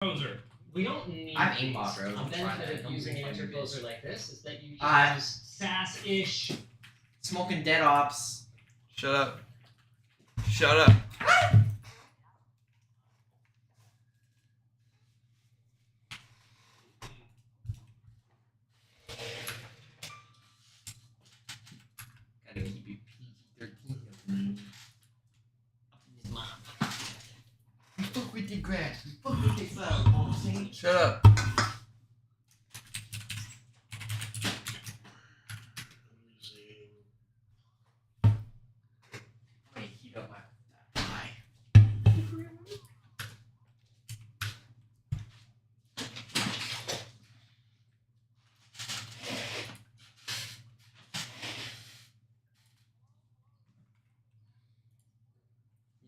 Poser. We don't need. I'm aimbot, bro. A benefit of using an interposer like this is that you use sass-ish. Smoking dead ops. Shut up. Shut up. Gotta keep you PG-13. We fuck with the grass. We fuck with the flower. You know what I'm saying? Shut up. Heat up my eye.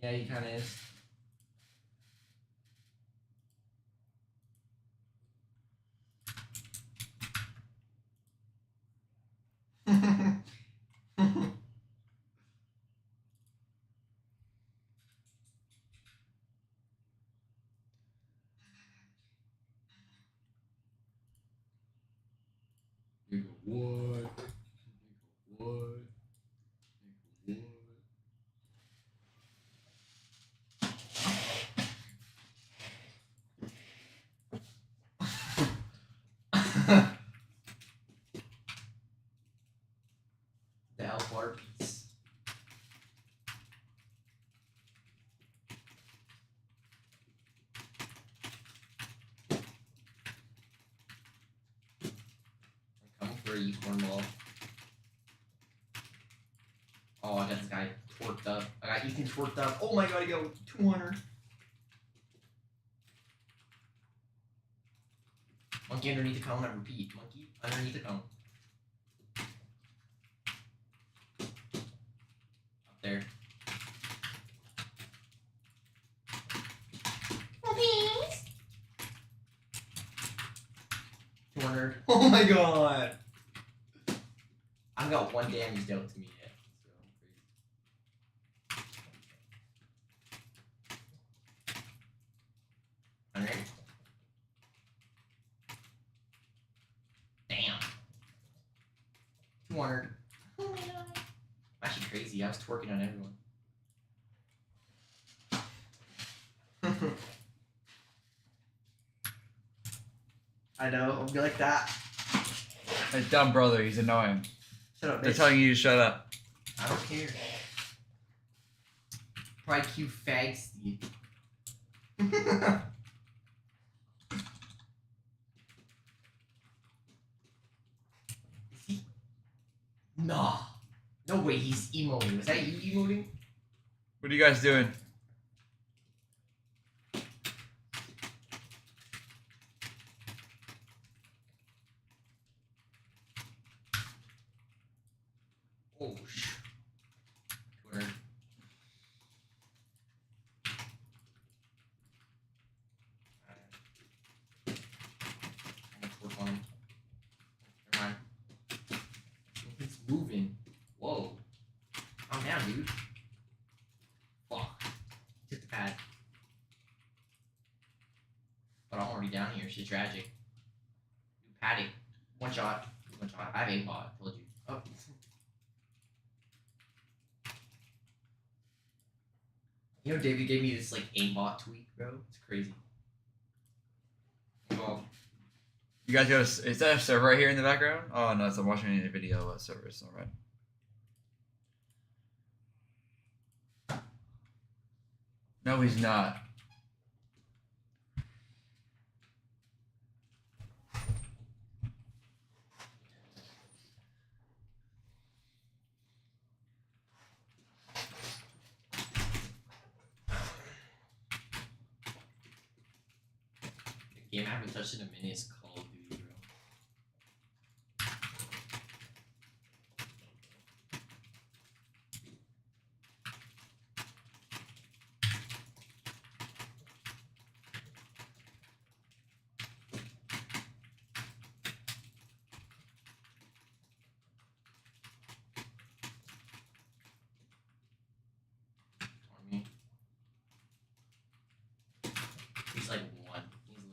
Yeah, he kind of is. Nigga, what? Nigga, what? Nigga, what? The L-bar piece. I'm coming for you, cornball. Oh, I got this guy twerked up. I got Ethan twerked up. Oh my god, I got 200. Monkey underneath the cone, I repeat. Monkey underneath the cone. Up there. Please. 200. Oh my god. I've got 1 damage dealt to me yet. So crazy. 100. Damn. 200. Oh my god. I'm actually crazy. I was twerking on everyone. I know. I'll be like that. My dumb brother, he's annoying. Shut up, They're bitch. telling you to shut up. I don't care. Probably cute fag Steve. Is he? Nah. No way he's emoting. Was that you emoting? What are you guys doing? Oh, sh. Twitter. I'm gonna twerk on him. Never mind. He's moving. Whoa. Calm down, dude. Fuck. He took the pad. But I'm already down here. Shit's tragic. Dude, padding. One shot. One shot. I have aimbot. Told you. Oh. You know, David gave me this like aimbot tweak, bro. It's crazy. Well, You guys got a, is that a server right here in the background? Oh no, I'm watching a video of a server. It's not right. No, he's not. the game I haven't touched in a minute is Call of Duty, bro. On me. He's like one. He's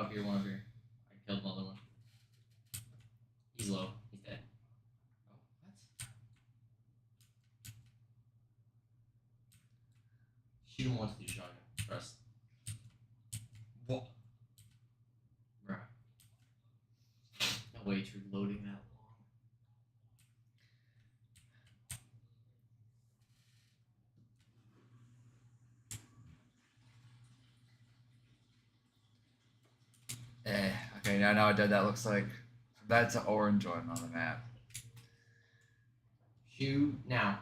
up here, one up here. I killed another one. He's low. He's dead. Oh, what? Shoot him once with your shotgun. Trust. What? Bruh. No way you're loading that long. Okay, now I know what that looks like. That's an orange one on the map. Shoot now.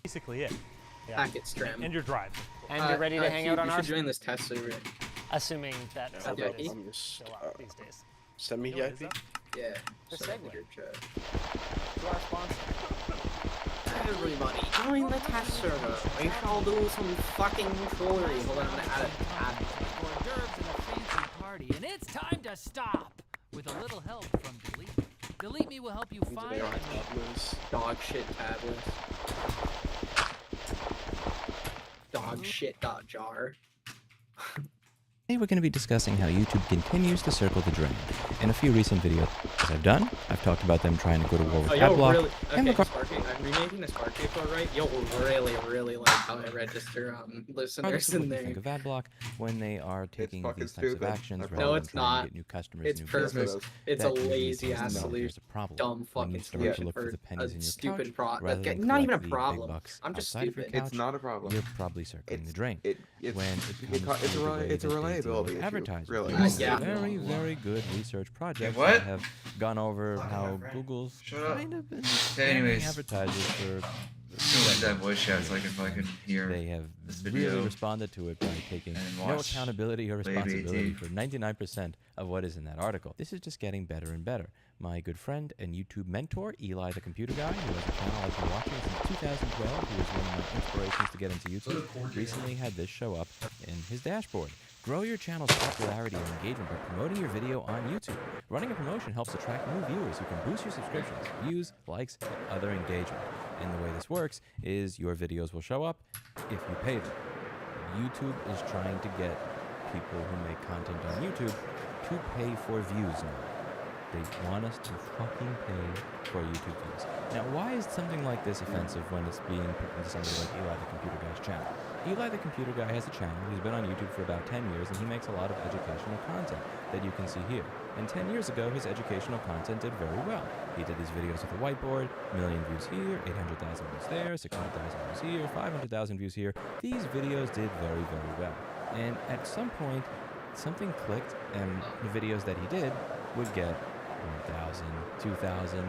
Basically it. Yeah. Packet stram. And your drive. And you're ready to hang out on you our should join this test server. assuming that Yeah, subreddit is I'm still out these days. Send me You know what it is, VIP. though? Yeah. The send it in segue. the group chat. To our sponsor. Everybody, join the test server. We shall do some fucking foolery. Hold on, I'm gonna add it. Hors d'oeuvres at a fancy party, and it's time to stop. With a little help from Delete. Delete Me will help you find They don't and have tablets. Dog shit tablets. Dog shit dot jar. Today we're going to be discussing how YouTube continues to circle the drain. In a few recent videos I've done, I've talked about them trying to go to war with Oh, you'll Adblock. really, and okay, the Sparky, I'm remaking the Sparky code right. You'll really like how I register listeners in there. think of Adblock when they are taking fucking these types of stupid. actions No, rather it's than trying not. to get new customers, It's new perfect. business. It's That a usually lazy says, ass no, solution. there's a problem. Dumb We fucking need to start to solution look for for the a pennies in your stupid couch problem. rather than Not even a collect the big problem. bucks I'm just outside of your stupid. couch. It's not a problem. You're probably circling the drain. It's When it comes it's to a the way it's a that they deal reliability with issue. advertising. Really. There's Yeah. very, very good research projects what? that have gone over how Google's Shut up. kind of been Okay, anyways. spamming advertisers for Let that voice chat so I can hear they have this video really responded to it by taking and no watch accountability or Baby responsibility T. for 99% of what is in that article. This is just getting better and better. My good friend and YouTube mentor, Eli the Computer Guy, who has a channel I've been watching since 2012, who was one of my inspirations to get into YouTube, recently had this show up in his dashboard. Grow your channel's popularity and engagement by promoting your video on YouTube. Running a promotion helps attract new viewers who can boost your subscriptions, views, likes, and other engagement. And the way this works is your videos will show up if you pay them. YouTube is trying to get people who make content on YouTube to pay for views now. They want us to fucking pay for YouTube views. Now, why is something like this offensive when it's being put into somebody like Eli the Computer Guy's channel? Eli the Computer Guy has a channel. He's been on YouTube for about 10 years, and he makes a lot of educational content that you can see here. And 10 years ago, his educational content did very well. He did these videos with a whiteboard, 1 million views here, 800,000 views there, 600,000 views here, 500,000 views here. These videos did very, very well. And at some point, something clicked, and the videos that he did would get 1,000, 2,000,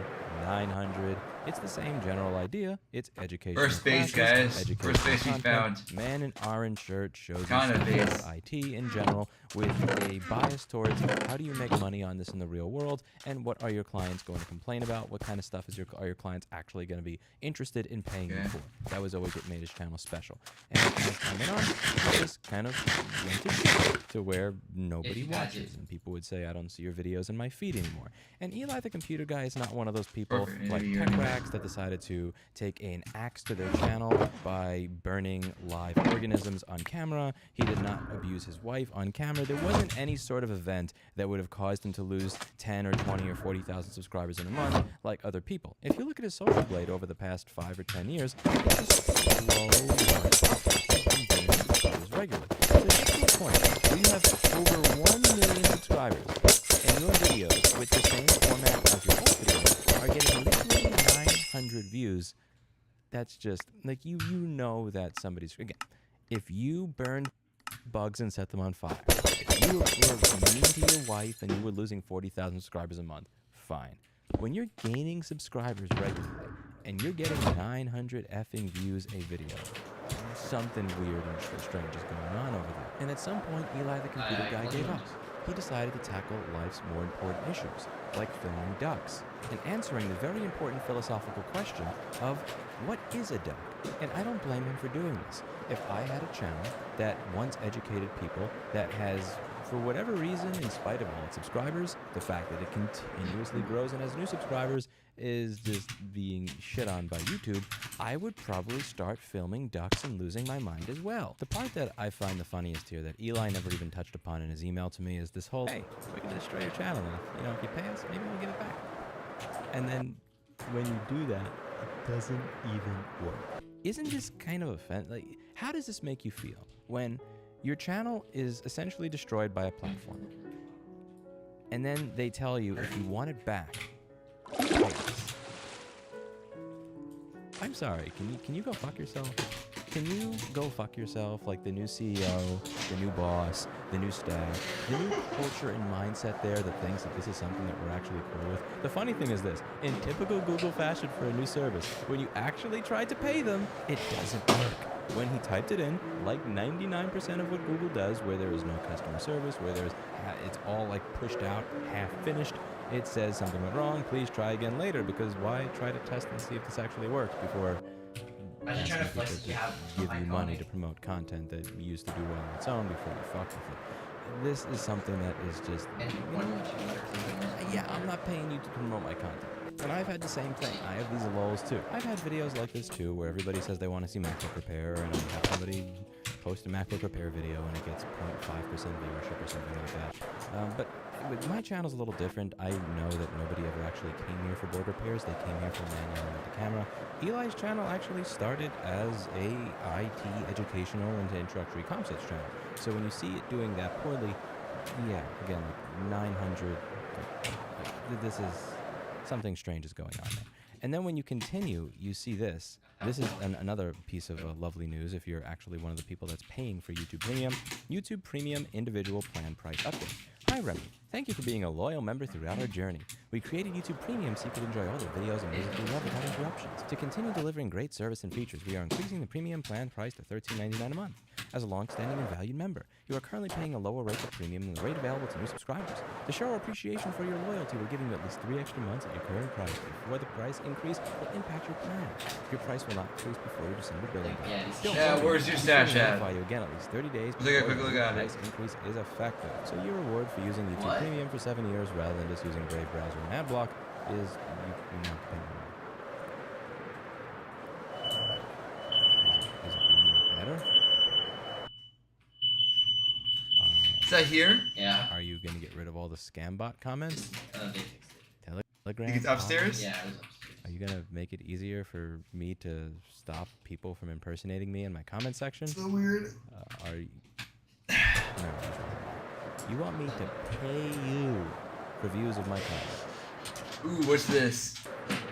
900. It's the same general idea. It's educational. First base, classes, guys. educational First base we content. found. Man in orange shirt shows you Kind of something base. about IT in general with a bias towards how do you make money on this in the real world and what are your clients going to complain about? What kind of stuff are your clients actually going to be interested in paying you Okay. for? That was always what made his channel special. And as time went on, it just kind of went to shit to where nobody If you had watches it. and people would say, I don't see your videos in my feed anymore. And Eli the Computer Guy is not one of those people Perfect. like You're Tech anyway. Racks that decided to take an axe to their channel by burning live organisms on camera. He did not abuse his wife on camera. There wasn't any sort of event that would have caused him to lose 10 or 20 or 40,000 subscribers in a month like other people. If you look at his social blade over the past 5 or 10 years, it's a slow march up. He's been gaining subscribers regularly. So it gets to a point where you have over 1 million subscribers and your videos with the same format as your old videos are getting literally 900 views. That's just like you know that somebody's again. If you burned bugs and set them on fire, if you were mean to your wife and you were losing 40,000 subscribers a month, fine. When you're gaining subscribers regularly and you're getting 900 effing views a video, something weird and strange is going on over there. And at some point, Eli the Computer Guy gave up. he decided to tackle life's more important issues, like filming ducks, and answering the very important philosophical question of what is a duck? And I don't blame him for doing this. If I had a channel that once educated people, that has, for whatever reason, in spite of all its subscribers, the fact that it continuously grows and has new subscribers is just being shit on by YouTube, I would probably start filming ducks and losing my mind as well. The part that I find the funniest here that Eli never even touched upon in his email to me is this whole, hey, we can destroy your channel, and if you pay us, maybe we'll get it back. And then when you do that, it doesn't even work. Isn't this kind of offensive? Like, how does this make you feel when your channel is essentially destroyed by a platform, and then they tell you if you want it back, pay us? I'm sorry. Can you go fuck yourself? Can you go fuck yourself? Like the new CEO, the new boss, the new staff, the new culture and mindset there that thinks that this is something that we're actually cool with. The funny thing is this, in typical Google fashion for a new service, when you actually try to pay them, it doesn't work. When he typed it in, like 99% of what Google does, where there is no customer service, where it's all like pushed out, half finished, it says something went wrong, please try again later, because why try to test and see if this actually works before Imagine trying to people flex to you have give you money iconic. to promote content that used to do well on its own before you fuck with it. This is something that is just, And what would you like? yeah, I'm not paying you to promote my content. And I've had the same thing. I have these lulls too. I've had videos like this too, where everybody says they want to see MacBook Repair, and I have somebody post a MacBook Repair video and it gets 0.5% viewership or something like that. But with my channel's a little different. I know that nobody ever actually came here for board repairs. They came here for manual and the camera. Eli's channel actually started as a IT educational and introductory concepts channel. So when you see it doing that poorly, yeah, again, like 900, this is, something strange is going on there. And then when you continue, you see this. This is another piece of lovely news if you're actually one of the people that's paying for YouTube Premium. YouTube Premium Individual Plan Price Update. Hi Remy, thank you for being a loyal member throughout our journey. We created YouTube Premium so you could enjoy all the videos and music you love without interruptions. To continue delivering great service and features, we are increasing the premium plan price to $13.99 a month. As a long-standing and valued member, you are currently paying a lower rate of premium than the rate available to new subscribers. To show our appreciation for your loyalty, we're giving you at least 3 extra months at your current price before the price increase will impact your plan. Your price will not increase before your December billing date. Don't Yeah, worry, where's your we stash will at? notify you again at least 30 days Let's take a before quick the look at it. price increase is effective. So your reward for using YouTube What? Premium for 7 years rather than just using Brave Browser and Adblock is you not paying more. Is it doing better? Is that here? Yeah. Are you going to get rid of all the scam bot comments? They fixed it. Telegram? Think it's upstairs? Yeah, it was upstairs. Are you going to make it easier for me to stop people from impersonating me in my comment section? So weird. Are you... No. You want me to pay you for views of my content? Ooh, what's this?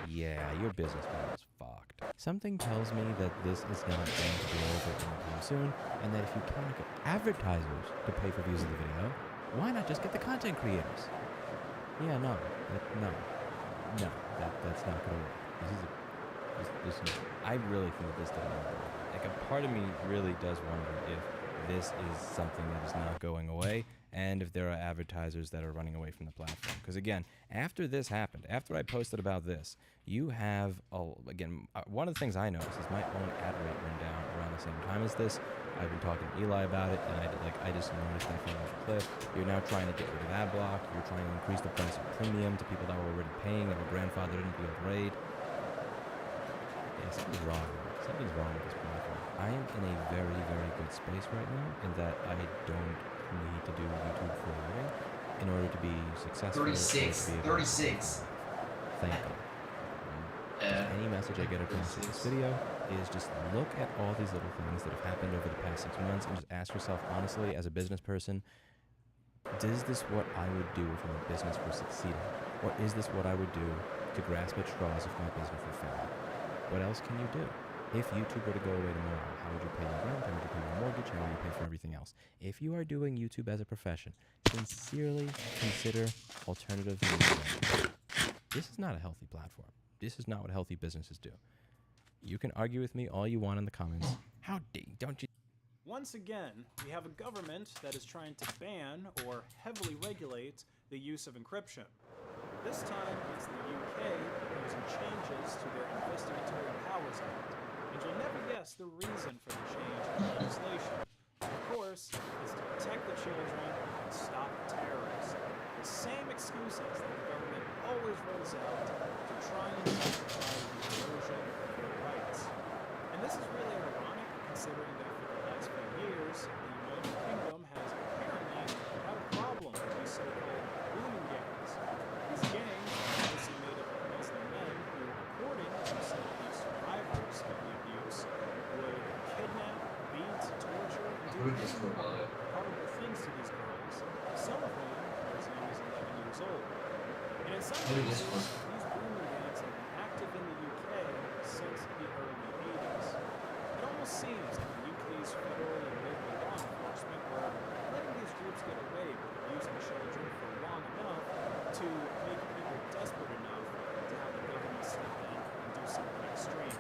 Yeah, your business model is fucked. Something tells me that this is not going to be over anytime soon, and that if you cannot get advertisers to pay for views of the video, why not just get the content creators? Yeah, no, that's not gonna work. This is I really think that this doesn't work. Like, a part of me really does wonder if this is something that is not going away, and if there are advertisers that are running away from the platform. Because again, after this happened, after I posted about this, you have, one of the things I noticed is my own ad rate went down around the same time as this. I've been talking to Eli about it, and I just noticed that fell off a cliff. You're now trying to get rid of ad block. You're trying to increase the price of premium to people that were already paying that were grandfathered into the old rate. Yeah, something's wrong. Something's wrong with this platform. I am in a very, very good space right now in that I don't need to do YouTube for a living in order to be successful. 36. 36. Thank you. Any message I get across in this video is just look at all these little things that have happened over the past 6 months and just ask yourself honestly, as a business person, is this what I would do if my business were succeeding? Or is this what I would do to grasp at straws if my business were failing? What else can you do? If YouTube were to go away tomorrow, how would you pay your rent? How would you pay your mortgage? How would you pay for everything else? If you are doing YouTube as a profession, sincerely consider alternative media. This is not a healthy platform. This is not what healthy businesses do. You can argue with me all you want in the comments. Don't you Once again, we have a government that is trying to ban or heavily regulate the use of encryption. This time, it's the UK proposing changes to their Investigatory Powers Act, and you'll never guess the reason for the change in legislation. Of course, it's to protect the children and stop terrorists. The same excuses that the government always rolls out to try and justify the erosion of their rights. And this is really ironic, considering that for the last few years, the United Kingdom has apparently had a problem with these so-called grooming gangs. These gangs are mostly made up of Muslim men who, according to some of the survivors of the abuse, would kidnap, beat, torture, and do horrible things to these girls, some of whom are as young as 11 years old. And in some cases, these grooming gangs have been active in the UK since the early 80s. It almost seems that the UK's federal and local law enforcement were letting these groups get away with abusing children for long enough to make people desperate enough to have the government step in and do something extreme.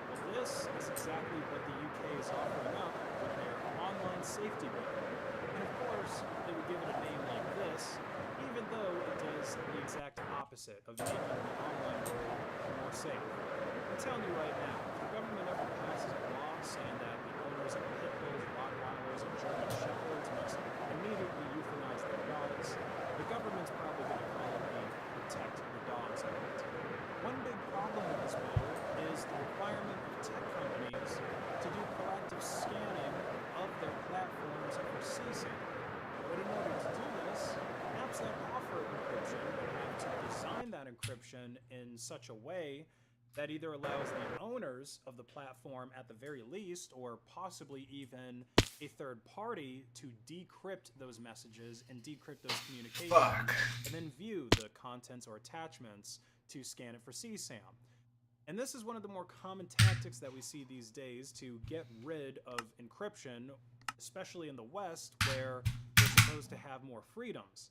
Well, this is exactly what the UK is offering up with their online safety bill. And of course, they would give it a name like this, even though it does the exact opposite of making the online world more safe. I'm telling you right now, if the government ever passes a law saying that the owners of pit bulls, Rottweilers, and German Shepherds must immediately euthanize their dogs, the government's probably going to call it the Protect the Dogs Act. One big problem with this bill is the requirement of tech companies to do proactive scanning of their platforms for CSAM. But in order to do this, apps that offer encryption would have to design that encryption in such a way that either allows the owners of the platform at the very least, or possibly even a third party, to decrypt those messages and decrypt those communications, and then view the contents or attachments to scan it for CSAM. And this is one of the more common tactics that we see these days to get rid of encryption, especially in the West, where we're supposed to have more freedoms.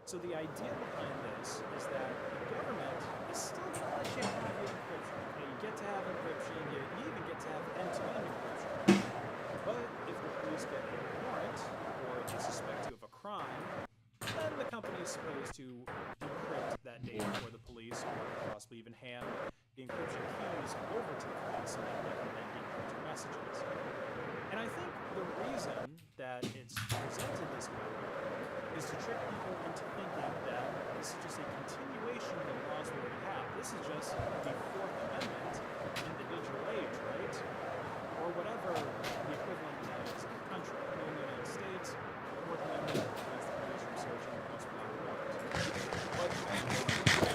So the idea behind this is that the government is still going to let you have your encryption. Okay, you get to have encryption, you even get to have end-to-end encryption. But if the police get a warrant, or they suspect you of a crime, then the company is supposed to decrypt that data for the police, or possibly even hand the encryption keys over to the police so that they can then decrypt your messages. And I think the reason that it's presented this way is to trick people into thinking that this is just a continuation of the laws we already have. This is just the Fourth Amendment in the digital age, right? Or whatever the equivalent of that is in the country. In the United States, the Fourth Amendment prevents the police from searching the house without a warrant. But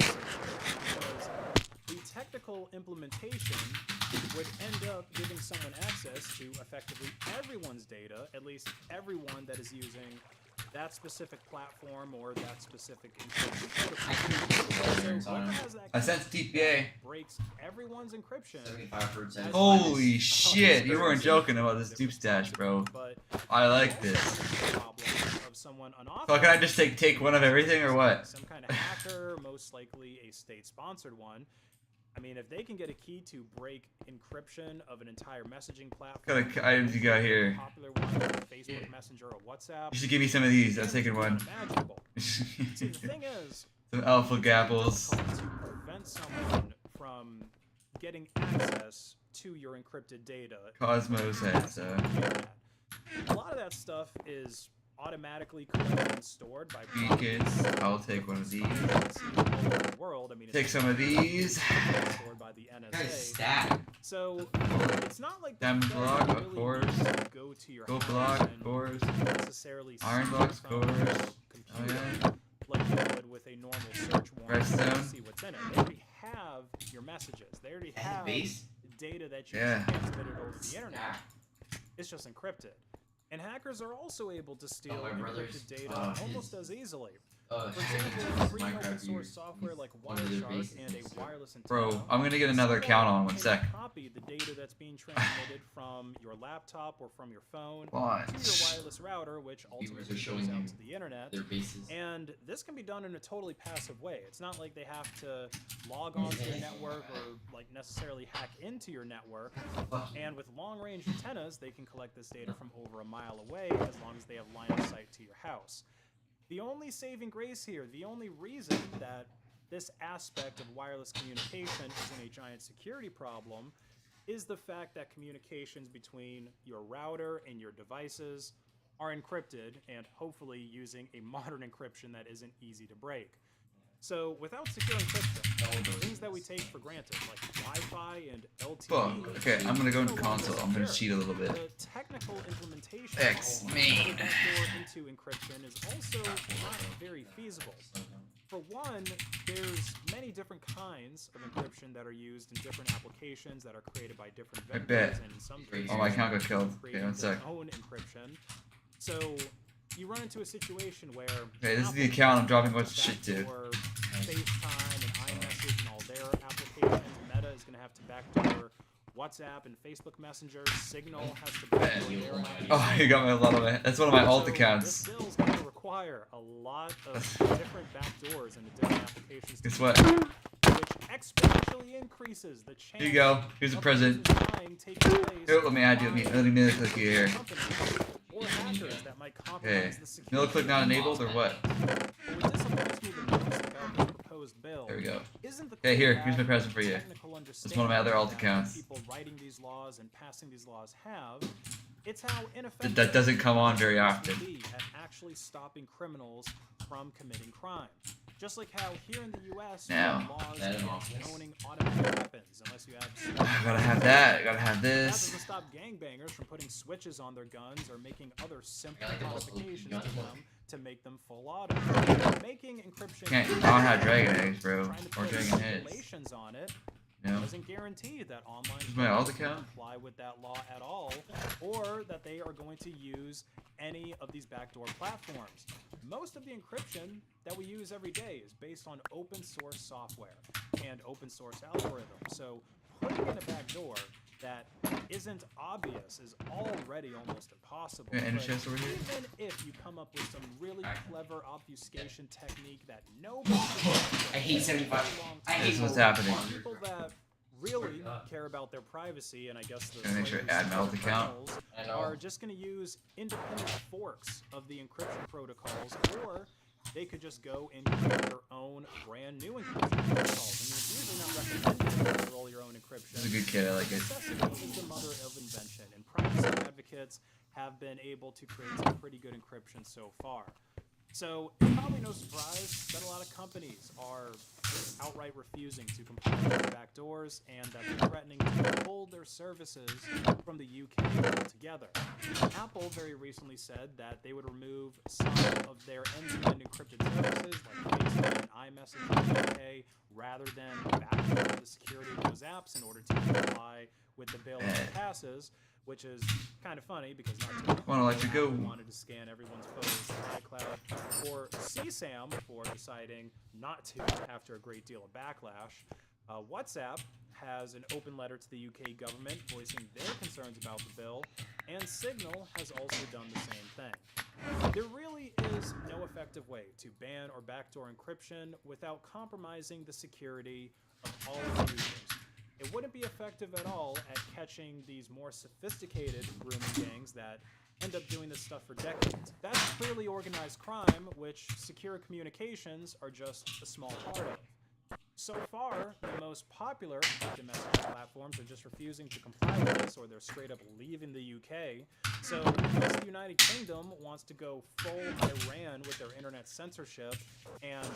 because the technical implementation would end up giving someone access to effectively everyone's data, at least everyone that is using that specific platform or that specific encryption protocol. So whoever has that I sense TPA. breaks everyone's encryption. 75%. Holy shit, you weren't joking about this dupe stash, bro. But I like this. problem of someone So can I just take one of everything or what? Some kind of hacker, most likely a state-sponsored one. I mean, if they can get a key to break encryption of an entire messaging platform, What kind of items you got here? popular one like Facebook Messenger or WhatsApp, You should give me some of these. I'm taking one. unimaginable. See, the thing is, Some alpha gapples. to prevent someone from getting access to your encrypted data. Cosmos has A lot of that stuff is automatically collected and stored by beacons. I'll take one of these. World. I mean, Take some of these. stored by the Guys, NSA. stat. So it's not like Diamond you block, really of course. need to go to your Gold house block, and of course. necessarily Iron see blocks, your of phone course. or Oh computer yeah. like you would with a normal search warrant Redstone. to see what's in it. They already have your messages. They already have Base? data that you Yeah. transmitted over the internet. Yeah. It's just encrypted. And hackers are also able to steal my brother's, encrypted data almost as easily. For Sharing example, free Minecraft open source viewers software like one of their Wireshark bases and is a wireless antenna. Bro, I'm gonna get another account on one sec. Copy the data that's being transmitted from your laptop or from your phone What? to your wireless router, which Viewers ultimately are showing goes out you to the internet. their bases. And this can be done in a totally passive way. It's not like they have to log on to your network or like necessarily hack into your network. And with long-range antennas, they can collect this data from over a mile away as long as they have line of sight to your house. The only saving grace here, the only reason that this aspect of wireless communication isn't a giant security problem is the fact that communications between your router and your devices are encrypted and hopefully using a modern encryption that isn't easy to break. So without secure encryption, things that we take for granted like Wi-Fi and LTE. Fuck. Okay, I'm gonna go into console. I'm gonna cheat a little bit. The technical implementation X main. of the backdoor into encryption is also not very feasible. For one, there's many different kinds of encryption that are used in different applications that are created by different I vendors, bet. and in some cases, Oh, my account got killed. create Okay, one their sec. own encryption. So you run into a situation where Okay, this is the Apple account I'm dropping a has bunch of shit to. backdoor FaceTime and iMessage and all their applications. Meta is going to have to backdoor WhatsApp and Facebook Messenger. Signal has to backdoor their applications. Oh, you got me a lot of it. That's one of my alt So accounts. This bill is going to require a lot of different backdoors into different applications. Guess what? Which exponentially increases the chance. Here you go. Here's a of present. users lying taking place Here, let me add you. Let me click you here. or hackers that might Okay. compromise the security. Middle click not enabled or what? But what disappoints me the most about this proposed bill There we go. isn't the Okay, here. clear Here's my lack present of for you. technical That's one of my other alt understanding that accounts. People writing these laws and passing these laws have. It's how ineffective That doesn't come on very laws often. can be at actually stopping criminals from committing crime. Just like how here in the U.S. we Now, have laws that in against office. owning automatic weapons unless you have. I gotta have that. I gotta have That this. doesn't stop gangbangers from putting switches on their guns or making other simple I like the muscle modifications gun. to them to make them full auto. Making encryption. Can't. I don't have dragon eggs, bro. Trying to Or put dragon heads. regulations on it No. doesn't guarantee that online Is my alt companies account? will comply with that law at all, or that they are going to use any of these backdoor platforms. Most of the encryption that we use every day is based on open source software and open source algorithms. So putting in a backdoor that isn't obvious is already almost impossible. Yeah, and But chest over here. even if you come up with some really clever obfuscation technique that nobody can I hate 75. I This hate is what's mobile happening. phone. people that really care about their privacy, and I guess the Gonna make sure slaves add my alt and account. criminals I know. are just going to use independent forks of the encryption protocols, or they could just go and create their own brand new encryption protocols. I mean, it's usually not recommended to roll your own encryption. This is a good kid. I like it. Necessity is the mother of invention, and privacy advocates have been able to create some pretty good encryption so far. So it's probably no surprise that a lot of companies are outright refusing to comply with backdoors, and that they're threatening to pull their services from the UK altogether. Apple very recently said that they would remove some of their end-to-end encrypted services like Facebook and iMessage in the UK rather than backdoor the security of those apps in order to comply with the bill as it passes, which is kind of funny because not too long Wanna let you ago, go. Apple wanted to scan everyone's photos in iCloud, or CSAM for deciding not to after a great deal of backlash. WhatsApp has an open letter to the UK government voicing their concerns about the bill, and Signal has also done the same thing. There really is no effective way to ban or backdoor encryption without compromising the security of all its users. It wouldn't be effective at all at catching these more sophisticated grooming gangs that end up doing this stuff for decades. That's clearly organized crime, which secure communications are just a small part of. So far, the most popular encrypted messaging platforms are just refusing to comply with this, or they're straight up leaving the UK. So, because the United Kingdom wants to go full Iran with their internet censorship and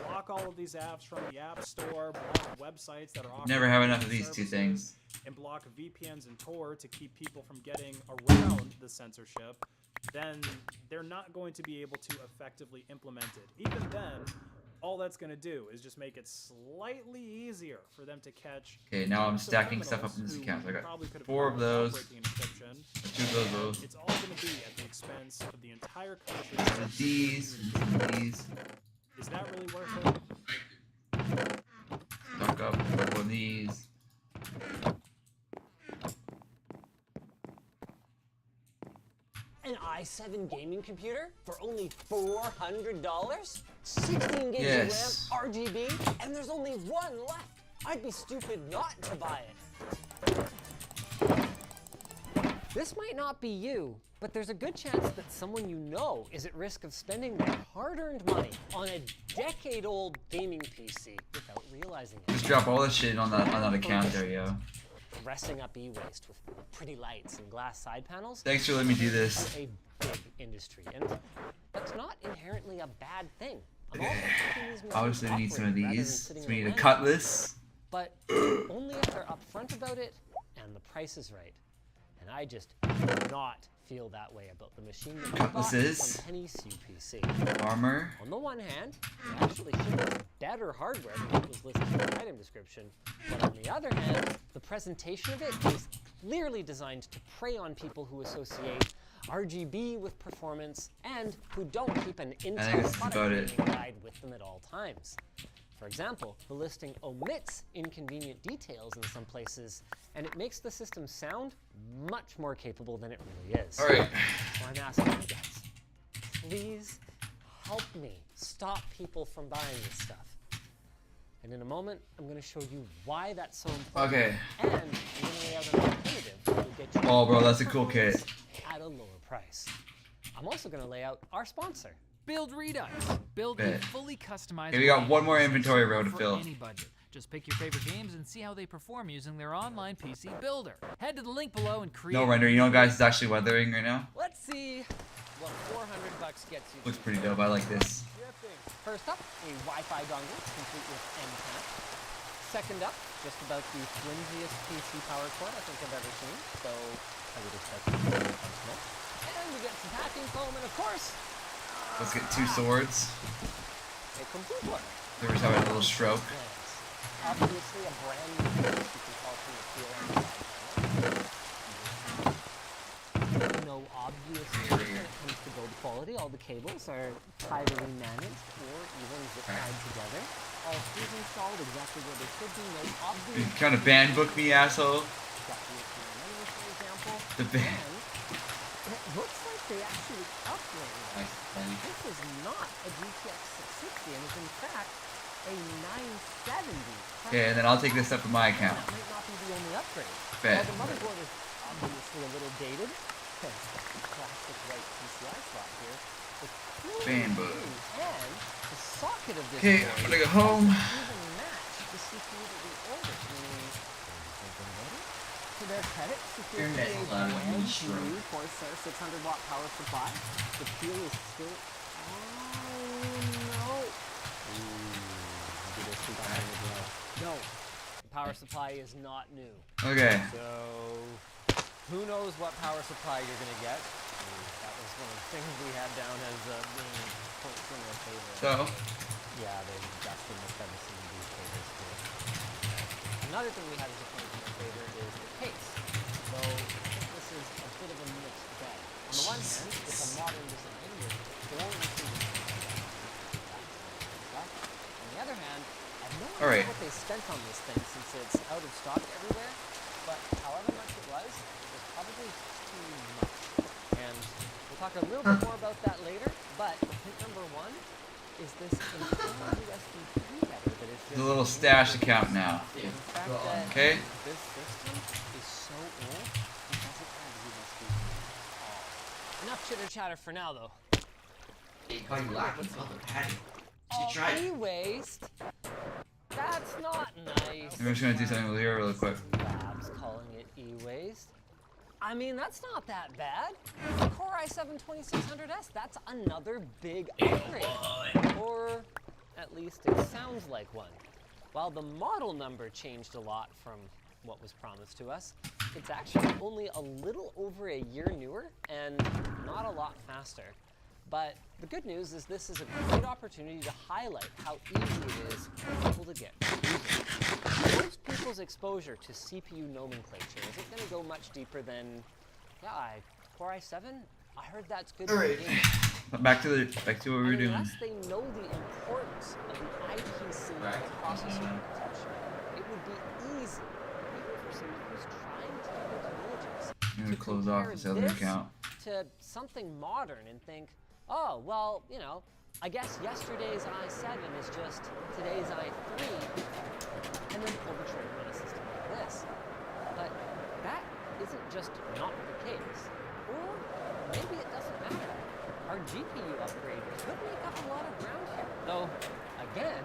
block all of these apps from the App Store, block websites that are offering Never have enough of these two services, things. and block VPNs and Tor to keep people from getting around the censorship, then they're not going to be able to effectively implement it. Even then, all that's going to do is just make it slightly easier for them to catch. Okay, now I'm some stacking stuff up criminals in this who account. So I got probably could have 4 of gone without those, breaking encryption. 2 of those. It's all going to be at the expense of the entire country. These, and these. Is that really worth it? Stock up one of these. An i7 gaming computer for only $400? 16 gigs Yes. of RAM, RGB, and there's only one left. I'd be stupid not to buy it. This might not be you, but there's a good chance that someone you know is at risk of spending their hard-earned money on a decade-old gaming PC without realizing it. Just drop all this shit on that account there, yo. Dressing up e-waste with pretty lights and glass side panels. Thanks for letting me do this. A big industry, and that's not inherently a bad thing. I'm also keeping these machines Obviously, we need some of operating rather than these. sitting So we need a around. cutlass. But only if they're upfront about it and the price is right. And I just do not feel that way about the machine that we bought Cutlasses. from Penny's UPC. Armor. On the one hand, it actually shipped us better hardware than what was listed in the item description. But on the other hand, the presentation of it is clearly designed to prey on people who associate RGB with performance and who don't keep an this Intel is about product it. training guide with them at all times. For example, the listing omits inconvenient details in some places, and it makes the system sound much more capable than it really is. All right. So I'm asking you guys, please help me stop people from buying this stuff. And in a moment, I'm going to show you why that's so important. Okay. And I'm going to lay out an alternative that will get you Oh, bro, that's a cool kit. at a lower price. I'm also going to lay out our sponsor. Build Redux. Build Bet. a fully customized. Okay, we got game one more system inventory row to for fill. Any budget. Just pick your favorite games and see how they perform using their online PC builder. Head to the link below and create. No render. You know, guys, it's actually weathering right now. Let's see what $400 gets you. Looks pretty dope. I like this. First up, a Wi-Fi dongle complete with NCAP. Second up, just about the flimsiest PC power cord I think I've ever seen, so I would expect it to be functional. And we get some packing foam, and of course, Let's get 2 swords. a complete one. There was having a little stroke. Obviously a brand new piece you can tell from the feel on the side panel. No obvious when it comes to build quality. All the cables are tidily managed or even zip tied together. All screws installed exactly where they should be. No obvious. You kind of band book me, asshole. Got the memory, for example. The band. And it looks like they actually upgraded it. Nice, buddy. This is not a GTX 660 and is in fact a 970. Okay, and then I'll take this up to my account. That might not be the only upgrade. Bet. While the motherboard is obviously a little dated, classic white PCI slot here, the cooling Fan book. and the socket of this Okay, board I'm gonna go home. even match the CPU that we ordered. To their credit, secure Internet a allowed brand me to shrink. new Corsair 600 watt power supply. The fuel is still. Oh no! No, the power supply is not new. Okay. So, who knows what power supply you're gonna get? That was one of the things we had down as being points in our favor. So, Yeah, Dustin must have seen these favors too. Another thing we had as a point in our favor is the case. Though I think this is a bit of a mixed bag. On the one hand, it's a modern design with 4 inches. On the other hand, I have no idea what they spent on this thing since it's out of stock everywhere. But however much it was probably too much. And we'll talk a little bit more about that later. But hint number 1 is this internal USB 3 header that is just the little stash account now. the fact that Okay. this system is so old it doesn't have USB. Enough chitter chatter for now, though. Hey, call you laughing, Patty. Oh, You tried. e-waste? That's not nice. I'm just gonna do something with here really quick. Babs calling it e-waste. I mean, that's not that bad. The Core i7-2600S, that's another big upgrade. Or at least it sounds like one. While the model number changed a lot from what was promised to us, it's actually only a little over a year newer and not a lot faster. But the good news is this is a great opportunity to highlight how easy it is for people to get confused. Most people's exposure to CPU nomenclature isn't going to go much deeper than, yeah, Core i7, I heard that's good All for right. gaming. Back to what we were doing. Unless they know the importance of the IPC processor architecture, it would be easy, even for someone who's trying to do their due diligence, I'm to gonna close off compare this other this account. to something modern and think, oh, well, you know, I guess yesterday's i7 is just today's i3, and then pull the trigger on a system like this. But that isn't just not the case. Or maybe it doesn't matter. Our GPU upgrade could make up a lot of ground here. Though, again,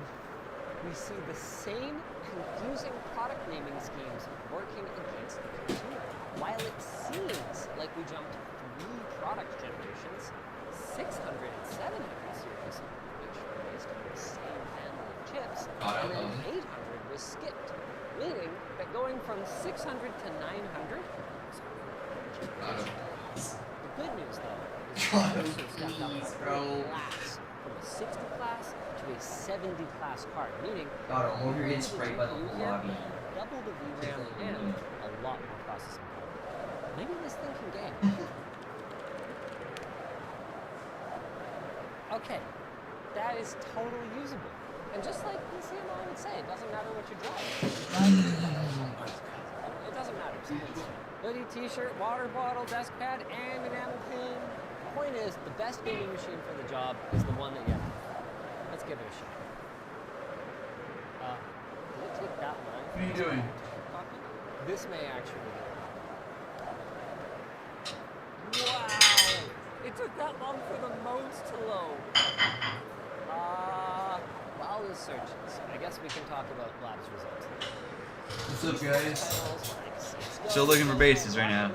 we see the same confusing product naming schemes working against the consumer. While it seems like we jumped 3 product generations, 600 and 700 series, which were based on the same family of chips, and then 800 was skipped, meaning that going from 600 to 900 the good news, though, is that we also stepped up a class from a 60 class to a 70 class card, meaning Hope you're getting sprayed by the whole lobby. double the VRAM and a lot more processing power. Maybe this thing can game. Okay, that is totally usable. And just like PCMI would say, it doesn't matter what you're driving. It doesn't matter. Hoodie, t-shirt, water bottle, desk pad, and enamel pin. Point is, the best gaming machine for the job is the one that you have. Let's give it a shot. Did it take that long? What are you doing? This may actually be. Wow! It took that long for the modes to load. While this searches, I guess we can talk about Lab's results. What's up, guys? Still looking for bases right now.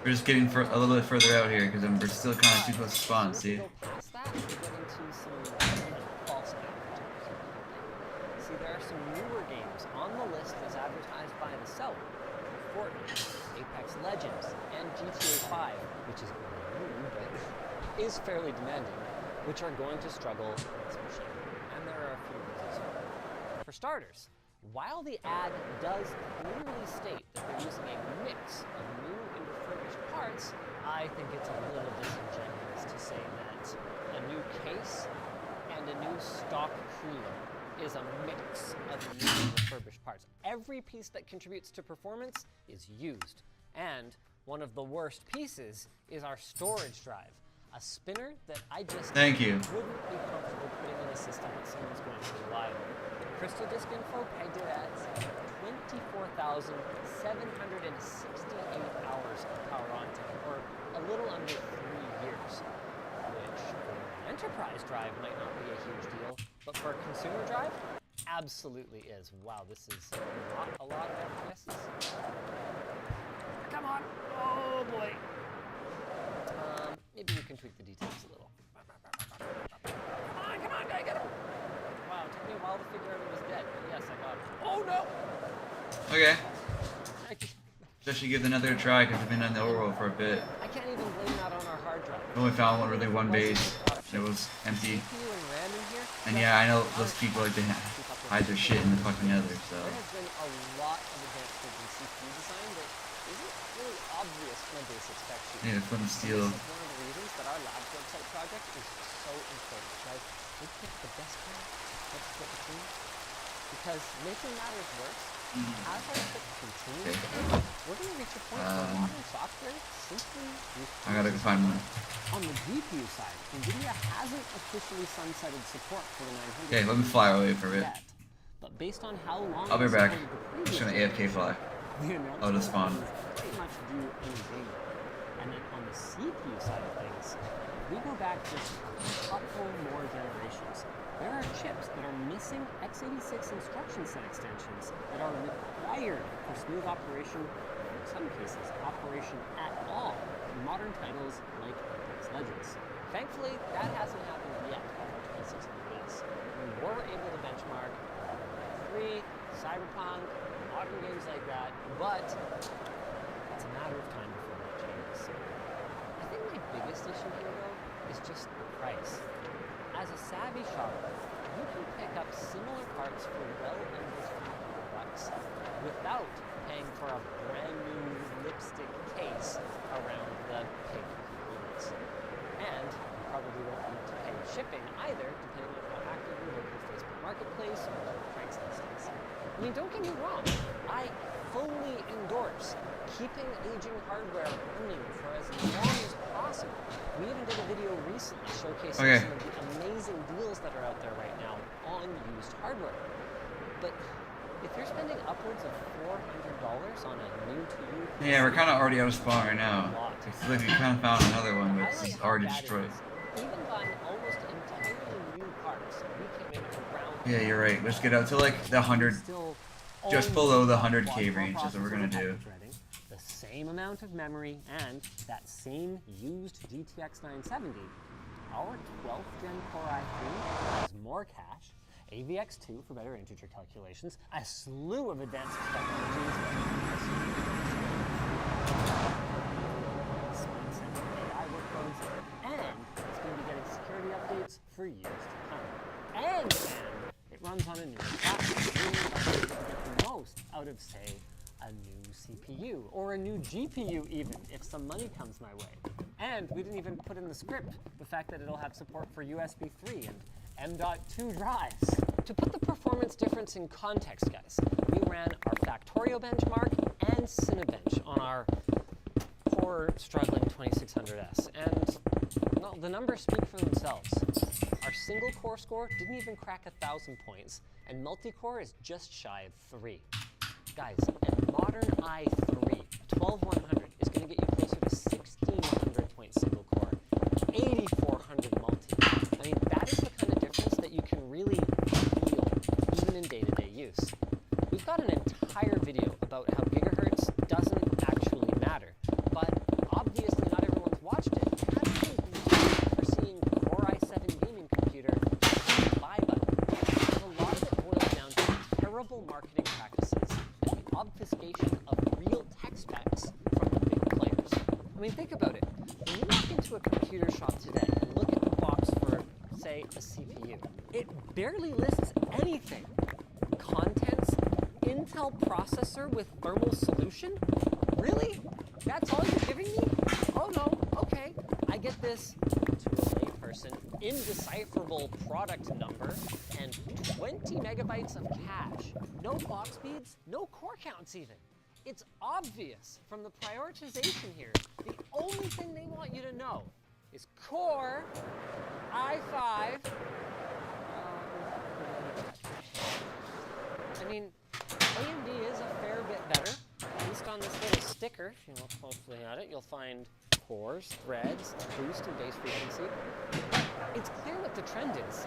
We're just getting a little bit further out here because we're still kind of too close to spawn. See? Past that, we get into some false advertising. See, there are some newer games on the list as advertised by the seller. Fortnite, Apex Legends, and GTA 5, which is new, but is fairly demanding, which are going to struggle with this machine. And there are a few reasons for it. For starters, while the ad does clearly state that they're using a mix of new and refurbished parts, I think it's a little disingenuous to say that a new case and a new stock cooler is a mix of new and refurbished parts. Every piece that contributes to performance is used. And one of the worst pieces is our storage drive. A spinner that I just Thank you. wouldn't be comfortable putting in a system that someone's going to rely on. Crystal Disk Info pegged it at 24,768 hours of power on time, or a little under 3 years, which for an enterprise drive might not be a huge deal, but for a consumer drive, absolutely is. Wow, this is not a lot of FPSs. Come on! Oh boy! Maybe we can tweak the details a little. Come on, I get him! Wow, it took me a while to figure out it was dead, but yes, I got it. Oh no! Okay. Just give it another try because we've been on the overworld for a bit. I can't even blame that on our hard drive. We only found one base. It was empty. And yeah, I know those people like to hide their shit in the fucking nether, so. There has been a lot of advancements in CPU design that isn't really obvious from a basic spec sheet. Need to flip and steal. This is one of the reasons that our lab's website project is so important, right? We picked the best part, let's split the team, because making matters worse. As our chip continues to age, we're going to reach a point where modern software simply refuses. I gotta go find one. On the GPU side, NVIDIA hasn't officially sunsetted support for the 900. Okay, let me fly away for a bit. Yet. But based on how long I'll be back. I'm Just gonna AFK fly. Oh, to spawn. Pretty much do anything. And then on the CPU side of things, we go back just a couple more generations. There are chips that are missing x86 instruction set extensions that are required for smooth operation, or in some cases, operation at all, in modern titles like Apex Legends. Thankfully, that hasn't happened yet on our 2600S. We were able to benchmark 3, Cyberpunk, modern games like that, but it's a matter of time before that changes. I think my biggest issue here, though, is just the price. As a savvy shopper, you can pick up similar parts for well under $300 without paying for a brand new lipstick case around the pink components. And you probably won't need to pay shipping either, depending on how active your local Facebook Marketplace or Craigslist is. I mean, don't get me wrong, I fully endorse keeping aging hardware running for as long as possible. We even did a video recently showcasing some of the amazing deals that are out there right now on used hardware. But if you're spending upwards of $400 on a new-to-you... Yeah, we're kind of already out of spawn right now. It's like we kind of found another one, but it's already destroyed. Even buying almost entirely new parts, we came in around... Yeah, you're right. Let's get out to like the 100, just below the 100K range is what we're gonna do. The same amount of memory and that same used GTX 970, our 12th Gen Core i3 has more cache, AVX2 for better integer calculations, a slew of advanced technologies, AI workloads, and it's going to be getting security updates for years to come. And it runs on a newer platform, meaning that you can get the most out of, say, a new CPU, or a new GPU even, if some money comes my way. And we didn't even put in the script the fact that it'll have support for USB 3 and M.2 drives. To put the performance difference in context, guys, we ran our Factorio benchmark and Cinebench on our poor, struggling 2600S, and, well, the numbers speak for themselves. Our single core score didn't even crack 1,000 points, and multi-core is just shy of 3. Guys, a modern i3 12100 is going to get you closer to 1,600 point single core, 8,400 multi. I mean, that is the kind of difference that you can really feel, even in day-to-day use. We've got an entire video about how gigahertz doesn't actually matter, but obviously not everyone's watched it. How do you think for seeing Core i7 gaming computer buy button? Because a lot of it boils down to terrible marketing practices and the obfuscation of real tech specs from the big players. I mean, think about it. When you walk into a computer shop today and look at the box for, say, a CPU, it barely lists anything. Contents, Intel processor with thermal solution? Really? That's all you're giving me? Oh no, okay. I get this, to a layperson, indecipherable product number and 20 megabytes of cache. No clock speeds, no core counts even. It's obvious from the prioritization here. The only thing they want you to know is Core i5. I mean, AMD is a fair bit better, at least on this little sticker. If you look closely at it, you'll find cores, threads, boost, and base frequency. But it's clear what the trend is.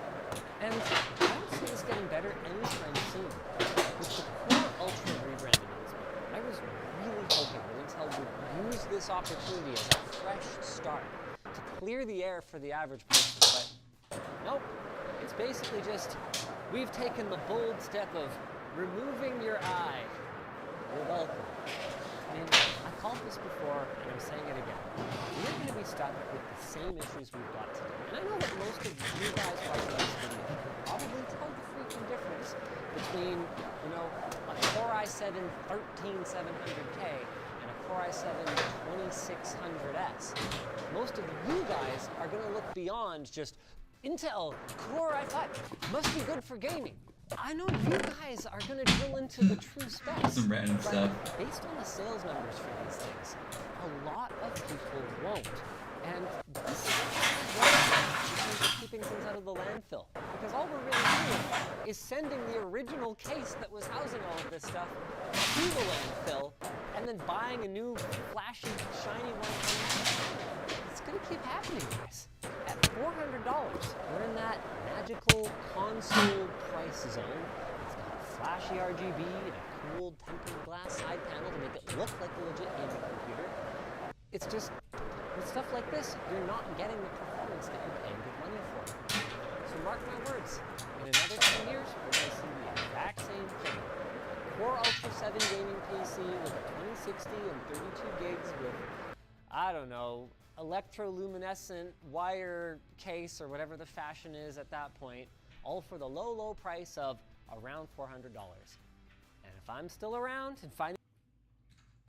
And I don't see this getting better anytime soon. With the Core Ultra rebrand announcement, I was really hoping that Intel would use this opportunity as a fresh start to clear the air for the average person, but nope. It's basically just, we've taken the bold step of removing your eye. You're welcome. I mean, I called this before, and I'm saying it again. We're going to be stuck with the same issues we've got today. And I know that most of you guys watching this video can probably tell the freaking difference between, you know, a Core i7 13700K and a Core i7 2600S. Most of you guys are going to look beyond just Intel Core i5 must be good for gaming. I know you guys are going to drill into the true specs. Some random stuff. Based on the sales numbers for these things, a lot of people won't. And this is one of keeping things out of the landfill. Because all we're really doing is sending the original case that was housing all of this stuff to the landfill and then buying a new flashy, shiny one. It's going to keep happening, guys. At $400, we're in that magical console price zone. It's got flashy RGB and a cool tempered glass side panel to make it look like a legit gaming computer. It's just, with stuff like this, you're not getting the performance that you're paying good money for. So mark my words, in another 10 years, we're going to see the exact same thing. Core Ultra 7 gaming PC with a 2060 and 32 gigs with, I don't know, electroluminescent wire case or whatever the fashion is at that point, all for the low, low price of around $400. And if I'm still around and finding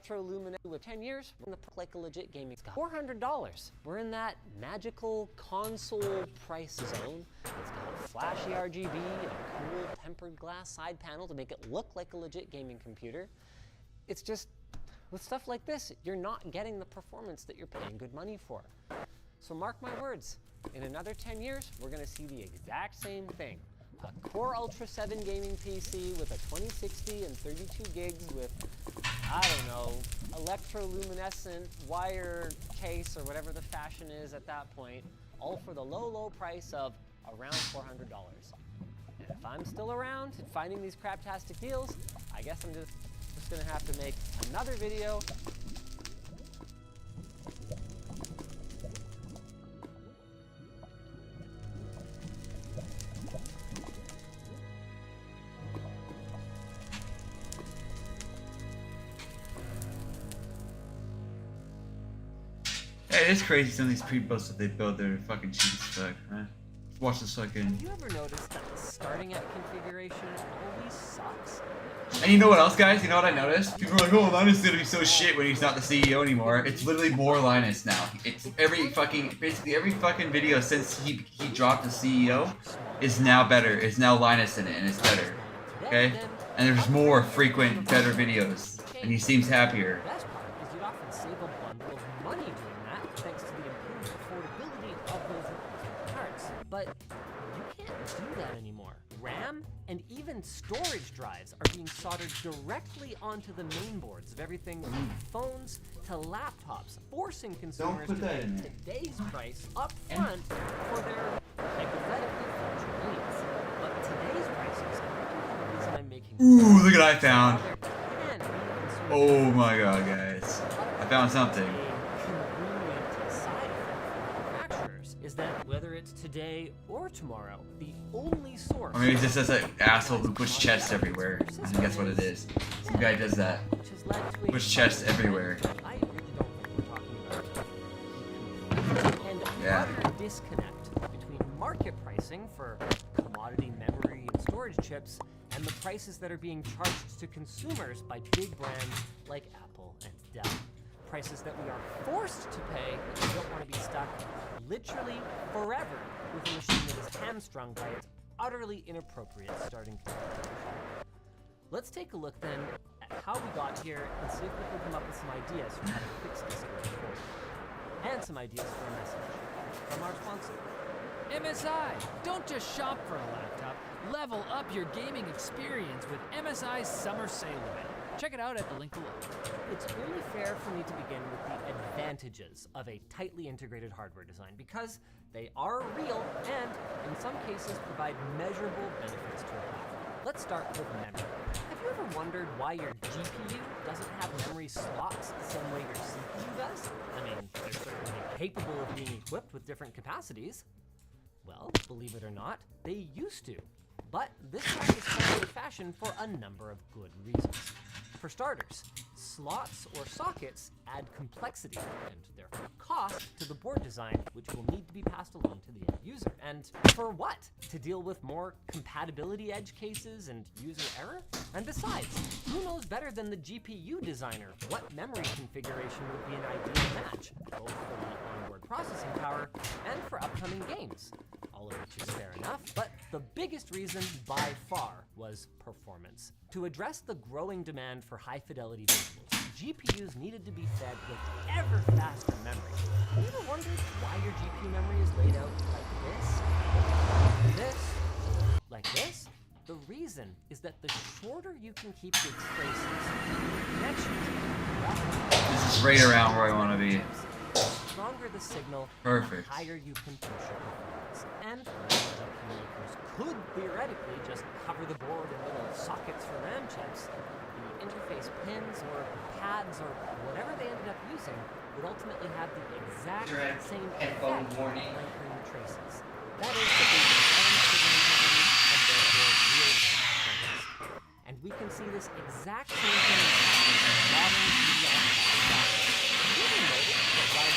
Luminous with 10 years, we're in the like a legit gaming guy. $400. We're in that magical console price zone. It's got flashy RGB and a cool tempered glass side panel to make it look like a legit gaming computer. It's just, with stuff like this, you're not getting the performance that you're paying good money for. So mark my words, in another 10 years, we're gonna see the exact same thing. A Core Ultra 7 gaming PC with a 2060 and 32 gigs with, I don't know, electroluminescent wire case or whatever the fashion is at that point, all for the low, low price of around $400. And if I'm still around and finding these craptastic deals, I guess I'm just gonna have to make another video. Hey, it's crazy some of these pre-builds that they build, they're fucking cheap as fuck, man. Watch this fucking... Have you ever noticed that the starting at configuration always sucks? And you know what else, guys? You know what I noticed? People are like, oh, Linus is gonna be so shit when he's not the CEO anymore. It's literally more Linus now. It's basically every fucking video since he dropped the CEO is now better. It's now Linus in it, and it's better. Okay? And there's more frequent, better videos. And he seems happier. The best part is you'd often save a bundle of money doing that, thanks to the improved affordability of those cards. But you can't do that anymore. RAM and even storage drives are being soldered directly onto the main boards of everything from phones to laptops, forcing consumers to pay today's price up front for their hypothetically future needs. But today's prices are the reason I'm making. Ooh, look at what I found. Oh my god, guys. I found something. Is that whether it's today or tomorrow, the only source. Or maybe it's just an asshole who puts chests everywhere. I think that's what it is. Some guy does that. Puts chests everywhere. I really don't think we're talking about. And yeah. Utter disconnect between market pricing for commodity memory and storage chips and the prices that are being charged to consumers by big brands like Apple and Dell. Prices that we are forced to pay if we don't want to be stuck literally forever with a machine that is hamstrung by its utterly inappropriate starting configuration. Let's take a look then at how we got here and see if we can come up with some ideas for how to fix this going forward. And some ideas for a message from our sponsor. MSI! Don't just shop for a laptop. Level up your gaming experience with MSI's summer sale event. Check it out at the link below. It's only fair for me to begin with the advantages of a tightly integrated hardware design because they are real and, in some cases, provide measurable benefits to a platform. Let's start with memory. Have you ever wondered why your GPU doesn't have memory slots the same way your CPU does? I mean, they're certainly capable of being equipped with different capacities. Well, believe it or not, they used to. But this fact is coming into fashion for a number of good reasons. For starters, slots or sockets add complexity and therefore cost to the board design, which will need to be passed along to the end user. And for what? To deal with more compatibility edge cases and user error? And besides, who knows better than the GPU designer what memory configuration would be an ideal match, both for the onboard processing power and for upcoming games? All of which is fair enough, but the biggest reason by far was performance. To address the growing demand for high-fidelity visuals, GPUs needed to be fed with ever faster memory. Have you ever wondered why your GPU memory is laid out like this, like this? The reason is that the shorter you can keep your traces, connections, this is right around where I want to be. the stronger the signal, Perfect. the higher you can push your performance. And GPU makers could theoretically just cover the board in little sockets for RAM chips. The interface pins or pads or whatever they ended up using would ultimately have the exact same effect on lengthening the traces. That is that they would and therefore real world. And we can see this exact same thing happening in modern DDR5. Have you ever noticed that while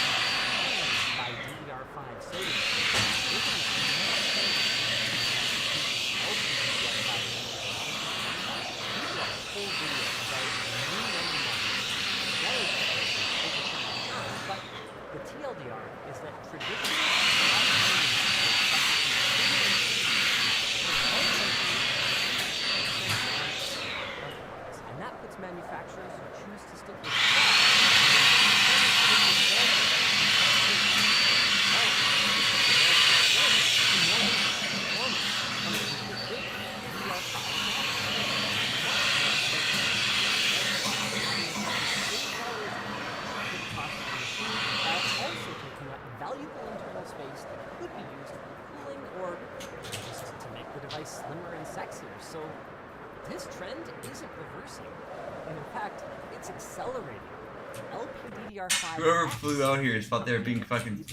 by DDR5 sodium that traditional and that puts manufacturers who choose to stick with valuable internal space that could be used for cooling or just to make the device slimmer and sexier. So this trend isn't reversing. And in fact, it's accelerating. LPDDR5 Whoever flew out here thought they were being fucking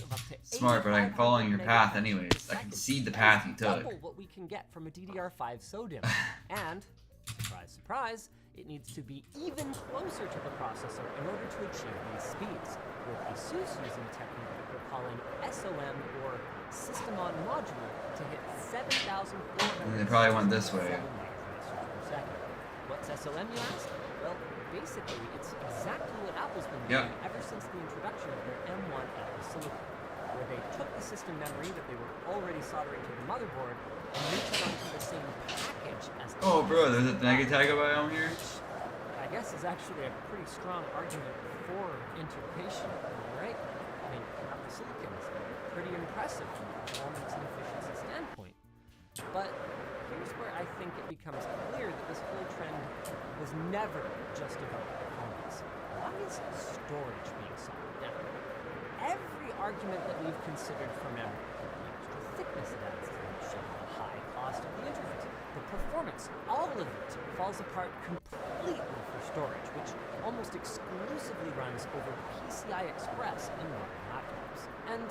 smart, but I'm following your path anyways. I can see the path you took. Double what we can get from a DDR5 SODIMM. And, surprise, surprise, it needs to be even closer to the processor in order to achieve these speeds, with ASUS using a technique that they're calling SOM, or System on Module, to hit 7,400. And they probably went this way. What's SOM, you ask? Well, basically, it's exactly what Apple's been doing ever since the introduction of their M1 Apple Silicon, where they took the system memory that they were already soldering to the motherboard and moved it onto the same package as the Oh, bro, there's a gigabyte here? I guess is actually a pretty strong argument for integration, right? I mean, Apple Silicon is pretty impressive from a performance and efficiency standpoint. But here's where I think it becomes clear that this whole trend was never just about performance. Why is storage being solved now? Every argument that we've considered for memory, the extra thickness it adds to the machine, the high cost of the interface, the performance, all of it falls apart completely for storage, which almost exclusively runs over PCI Express in modern laptops. And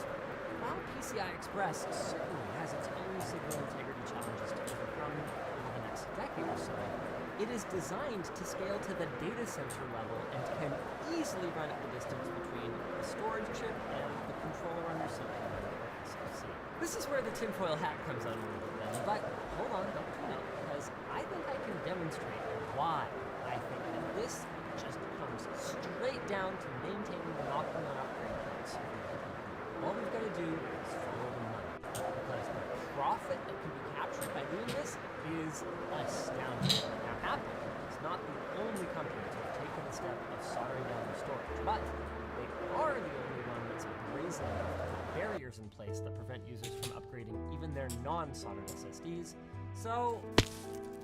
while PCI Express certainly has its own signal integrity challenges to overcome over the next decade or so, it is designed to scale to the data center level and can easily run at the distance between the storage chip and the controller on your CPU or SoC. This is where the tinfoil hat comes out a little bit then, but hold on, don't tune out, because I think I can demonstrate why I think that this just comes straight down to maintaining the knocking on upgrade points. All we've got to do is follow the money, because the profit that can be captured by doing this is astounding. Now, Apple is not the only company to have taken the step of soldering down their storage, but they are the only one that's brazen enough to put barriers in place that prevent users from upgrading even their non-soldered SSDs. So,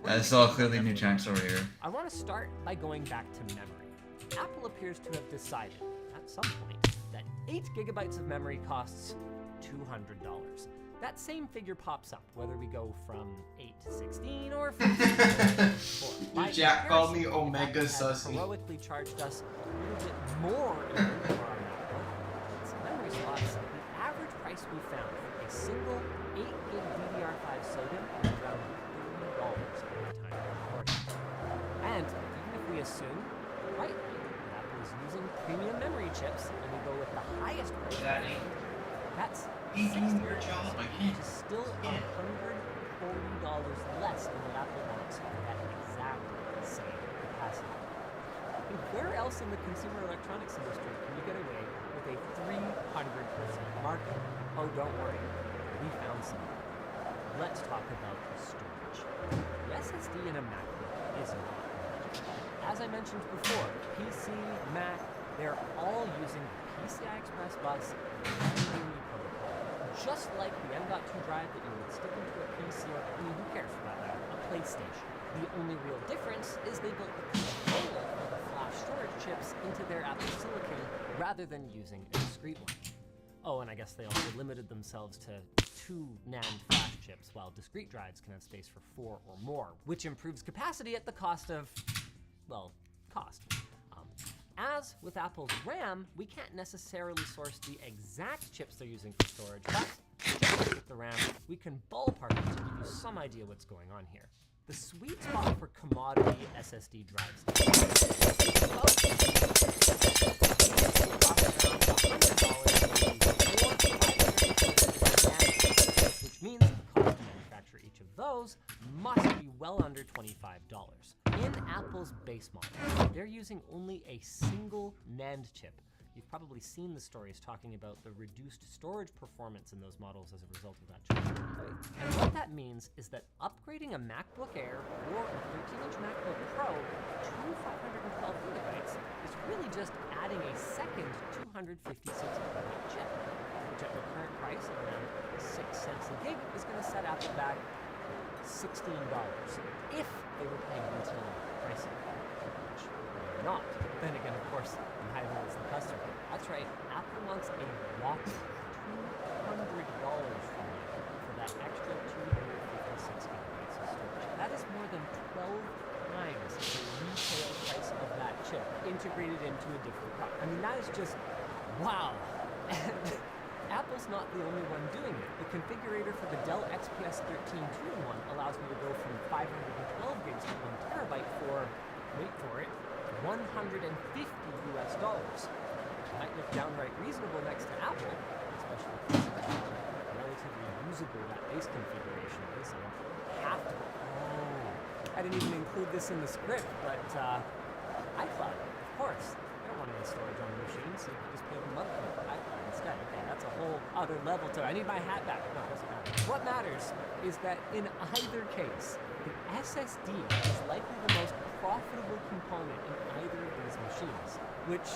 I saw clearly new chunks over here. I want to start by going back to memory. Apple appears to have decided, at some point, that 8 gigabytes of memory costs $200. That same figure pops up whether we go from 8 to 16 or from 16 to 4. Jack called me Omega Sussy. Heroically charged us a little bit more even for our MacBook. Its memory slots, the average price we found for a single 8 gig DDR5 SODIMM was around $30 at the time of recording. And even if we assume, rightly, that Apple is using premium memory chips and we go with the highest price, that's $60, which is still $140 less than what Apple wants for that exact same capacity. And where else in the consumer electronics industry can you get away with a 300% markup? Oh, don't worry, we found something. Let's talk about storage. The SSD in a MacBook is not magic. As I mentioned before, PC, Mac, they're all using the PCI Express bus and the protocol. Just like the M.2 drive that you would stick into a PC or, I mean, who cares for that matter, a PlayStation. The only real difference is they built the controller for the flash storage chips into their Apple Silicon rather than using a discrete one. Oh, and I guess they also limited themselves to 2 NAND flash chips, while discrete drives can have space for 4 or more, which improves capacity at the cost of, well, cost. As with Apple's RAM, we can't necessarily source the exact chips they're using for storage, but just like with the RAM, we can ballpark it to give you some idea what's going on here. The sweet spot for commodity SSD drives is about $100, which means the cost to manufacture each of those must be well under $25. In Apple's base model, they're using only a single NAND chip You've probably seen the stories talking about the reduced storage performance in those models as a result of that chip. And what that means is that upgrading a MacBook Air or a 13-inch MacBook Pro to 512 gigabytes is really just adding a second 256 gigabyte chip, which at the current price of around 6 cents a gig is going to set Apple back $16 if they were paying retail pricing, which they're not. Then again, of course, neither is the customer. That's right, Apple wants a whopping $200 from you for that extra 256 gigabytes of storage. That is more than 12 times the retail price of that chip integrated into a different product. I mean, that is just wow. And Apple's not the only one doing it. The configurator for the Dell XPS 13 2-in-1 allows me to go from 512 gigs to 1 terabyte for, wait for it, $150 US. Might look downright reasonable next to Apple, especially because of how relatively usable that base configuration is. I don't have to. Oh, I didn't even include this in the script, but iCloud, of course. I don't want any storage on the machine, so you can just pay the monthly for iCloud instead. Okay, that's a whole other level to it. I need my hat back. No, it doesn't matter. What matters is that in either case, the SSD is likely the most profitable component in either of these machines, which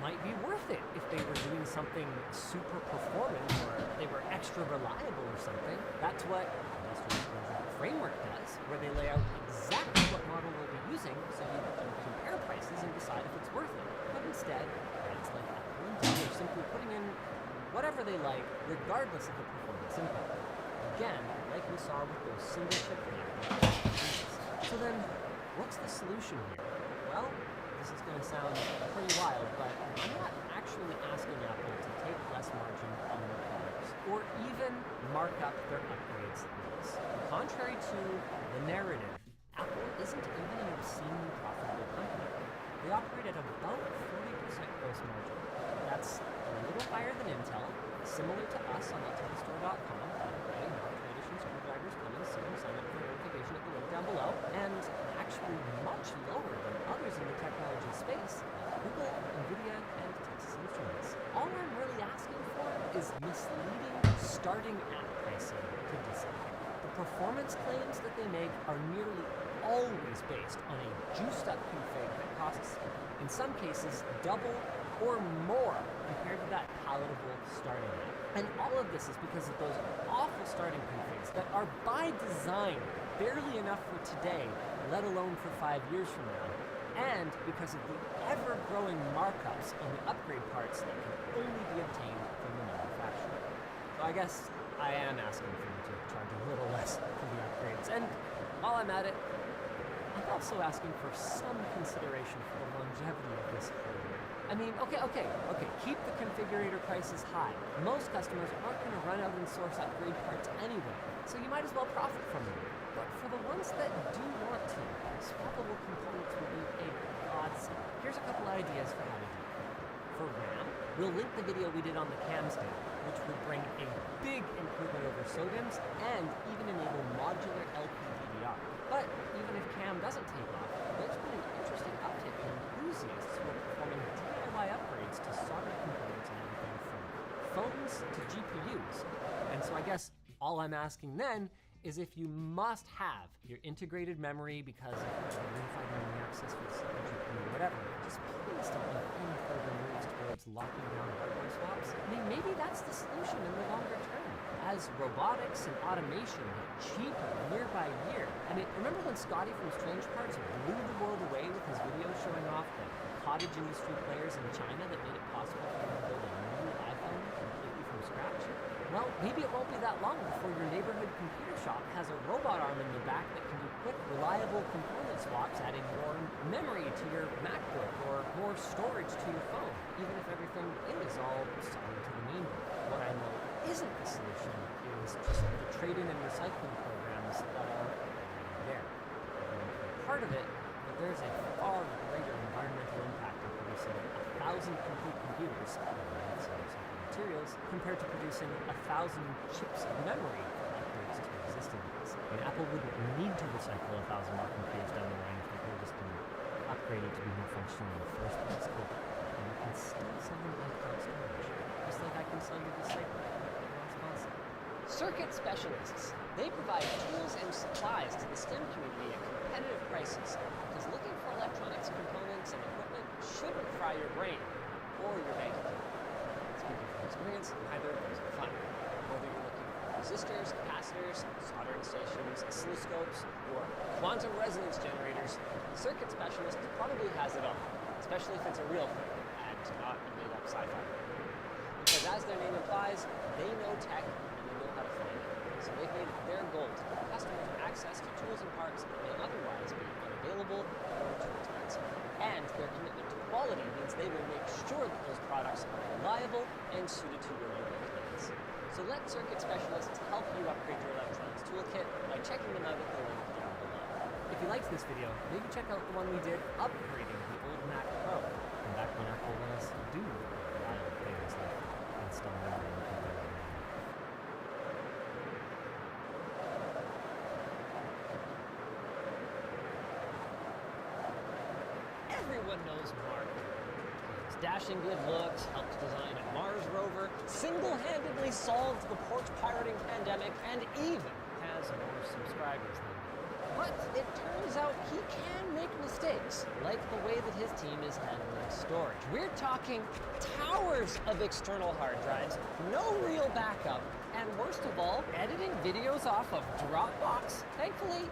might be worth it if they were doing something super performant or they were extra reliable or something. That's what Industrial Disclosure Framework does, where they lay out exactly what model they'll be using so you can compare prices and decide if it's worth it. But instead, brands like Apple and Dell are simply putting in whatever they like, regardless of the performance impact. Again, like we saw with those single chip MacBooks. So then, what's the solution here? Well, this is going to sound pretty wild, but I'm not actually asking Apple to take less margin on their products, or even mark up their upgrades less. Contrary to the narrative, Apple isn't even an obscenely profitable company. They operate at about 40% gross margin. That's a little higher than Intel, similar to us on IntelStore.com. By the way, March edition screwdrivers coming soon. Sign up for notification at the link down below. And actually much lower than others in the technology space, like Google, Nvidia, and Texas Instruments. All I'm really asking for is misleading starting at pricing to decide. The performance claims that they make are nearly always based on a juiced-up config that costs, in some cases, double or more compared to that palatable starting at. And all of this is because of those awful starting configs that are by design barely enough for today, let alone for 5 years from now, and because of the ever-growing markups on the upgrade parts that can only be obtained from the manufacturer. So I guess I am asking for you to charge a little less for the upgrades. And while I'm at it, I'm also asking for some consideration for the longevity of this hardware. I mean, okay, keep the configurator prices high. Most customers aren't going to run out and source upgrade parts anyway, so you might as well profit from them. But for the ones that do want to, swappable components would be a godsend. Here's a couple ideas for how to do it. For RAM, we'll link the video we did on the cam stand, which would bring a big improvement over SODIMMs and even enable modular LPDDR. But even if cam doesn't take off, there's been an interesting uptick in enthusiasts who are performing DIY upgrades to solder components and everything from phones to GPUs. And so I guess all I'm asking then is if you must have your integrated memory because of unified memory access for the CPU, GPU, whatever, just please don't make any further moves towards locking down hardware swaps. I mean, maybe that's the solution in the longer term. As robotics and automation get cheaper year by year. I mean, remember when Scotty from Strange Parts blew the world away with his video showing off the cottage industry players in China that made it possible for him to build a new iPhone completely from scratch? Well, maybe it won't be that long before your neighborhood computer shop has a robot arm in the back that can do quick, reliable component swaps, adding more memory to your MacBook or more storage to your phone, even if everything is all soldered to the mainboard. What I know isn't the solution is just the trade-in and recycling programs that are already there. Part of it, but there's a far greater environmental impact in producing 1,000 complete computers, materials, compared to producing 1,000 chips of memory for upgrades to existing ones. I mean, Apple wouldn't need to recycle 1,000 more computers down the line if they could have just been upgraded to be more functional in the first place. But you can still Circuit specialists. They provide tools and supplies to the STEM community at competitive prices, because looking for electronics components and equipment shouldn't fry your brain or your bank account. Speaking from experience, neither of those are fun. Whether you're looking for resistors, capacitors, soldering stations, oscilloscopes, or quantum resonance generators, the circuit specialist probably has it all, especially if it's a real thing and not a made-up sci-fi. Because as their name implies, they know tech and they know how to find it. So they've made it their goal to give customers access to tools and parts that may otherwise be unavailable or too expensive. And their commitment to quality means they will make sure that those products are reliable and suited to your unique needs. So let circuit specialists help you upgrade your electronics toolkit by checking them out at the link down below. If you liked this video, maybe check out the one we did upgrading the old Mac Pro. And back when Apple let us do wild things like install memory and computer. Everyone knows Mark. His dashing good looks helped design a Mars rover, single-handedly solved the porch pirating pandemic, and even has more subscribers than me. But it turns out he can make mistakes, like the way that his team is handling storage. We're talking towers of external hard drives, no real backup, and worst of all, editing videos off of Dropbox. Thankfully,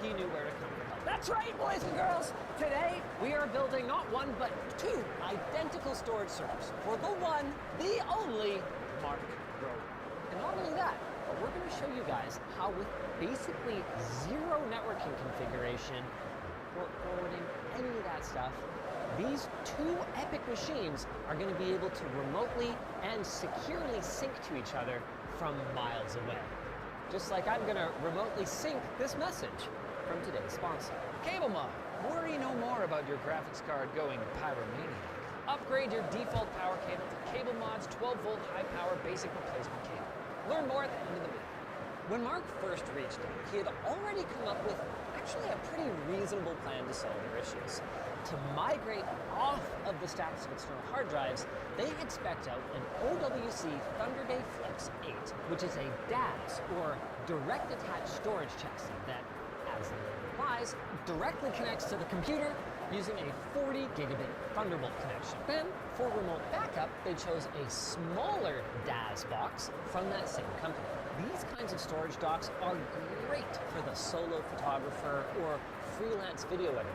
he knew where to come for help. That's right, boys and girls! Today, we are building not one, but two identical storage servers for the one, the only, Mark Rover. And not only that, but we're going to show you guys how with basically zero networking configuration, port forwarding, any of that stuff, these two epic machines are going to be able to remotely and securely sync to each other from miles away. Just like I'm going to remotely sync this message from today's sponsor. CableMod. Worry no more about your graphics card going pyromaniac. Upgrade your default power cable to CableMod's 12-volt high-power basic replacement cable. Learn more at the end of the video. When Mark first reached out, he had already come up with actually a pretty reasonable plan to solve their issues. To migrate off of the stacks of external hard drives, they had spec'd out an OWC Thunderday Flex 8, which is a DAS, or Direct Attached Storage Chassis, that, as the name implies, directly connects to the computer using a 40 gigabit Thunderbolt connection. Then, for remote backup, they chose a smaller DAS box from that same company. These kinds of storage docks are great for the solo photographer or freelance video editor,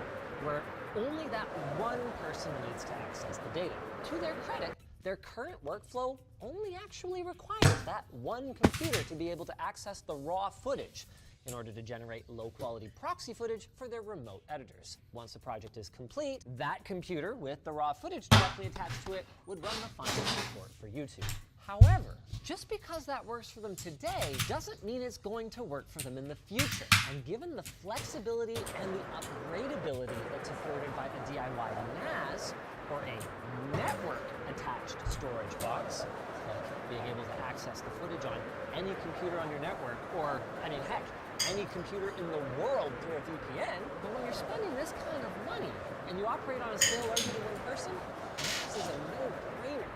where only that one person needs to access the data. To their credit, their current workflow only actually requires that one computer to be able to access the raw footage in order to generate low-quality proxy footage for their remote editors. Once the project is complete, that computer with the raw footage directly attached to it would run the final report for YouTube. However, just because that works for them today doesn't mean it's going to work for them in the future. And given the flexibility and the upgradability that's afforded by a DIY NAS, or a network-attached storage box, like being able to access the footage on any computer on your network, or, I mean, heck, any computer in the world through a VPN, but when you're spending this kind of money and you operate on a scale larger than one person, this is a no-brainer.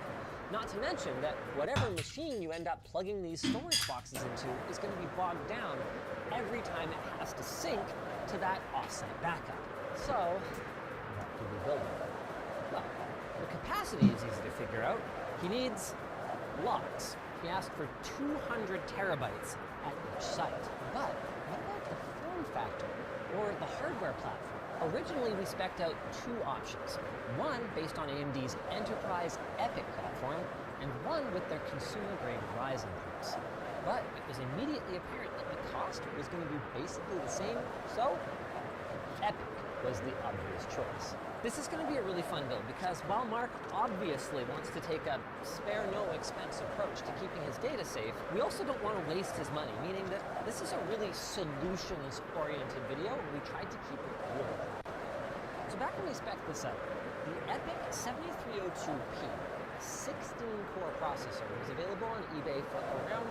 Not to mention that whatever machine you end up plugging these storage boxes into is going to be bogged down every time it has to sync to that offsite backup. So, what do we build with? Well, the capacity is easy to figure out. He needs lots. He asked for 200 terabytes at each site. But what about the form factor, or the hardware platform? Originally, we spec'd out two options. One based on AMD's Enterprise EPYC platform, and one with their consumer-grade Ryzen parts. But it was immediately apparent that the cost was going to be basically the same, so EPYC was the obvious choice. This is going to be a really fun build because while Mark obviously wants to take a spare no expense approach to keeping his data safe, we also don't want to waste his money, meaning that this is a really solutions-oriented video and we tried to keep it really practical. So back when we spec'd this out, the EPYC 7302P 16-core processor was available on eBay for around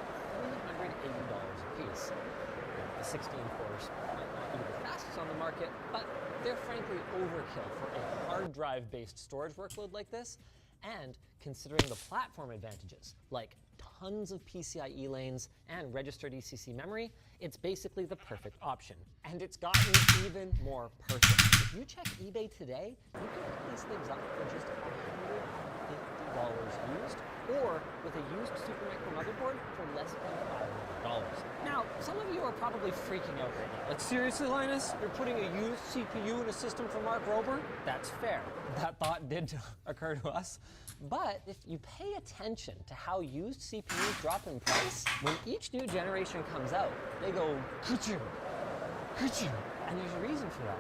$380 a piece. Now, the 16 cores might not be the fastest on the market, but they're frankly overkill for a hard drive-based storage workload like this, and considering the platform advantages, like tons of PCIe lanes and registered ECC memory, it's basically the perfect option. And it's gotten even more perfect. If you check eBay today, you can pick these things up for just $150 used, or with a used Supermicro motherboard for less than $500. Now, some of you are probably freaking out right now. Like, seriously, Linus? You're putting a used CPU in a system for Mark Rober? That's fair. That thought did occur to us. But if you pay attention to how used CPUs drop in price, when each new generation comes out, they go ka-ching, ka-ching. And there's a reason for that.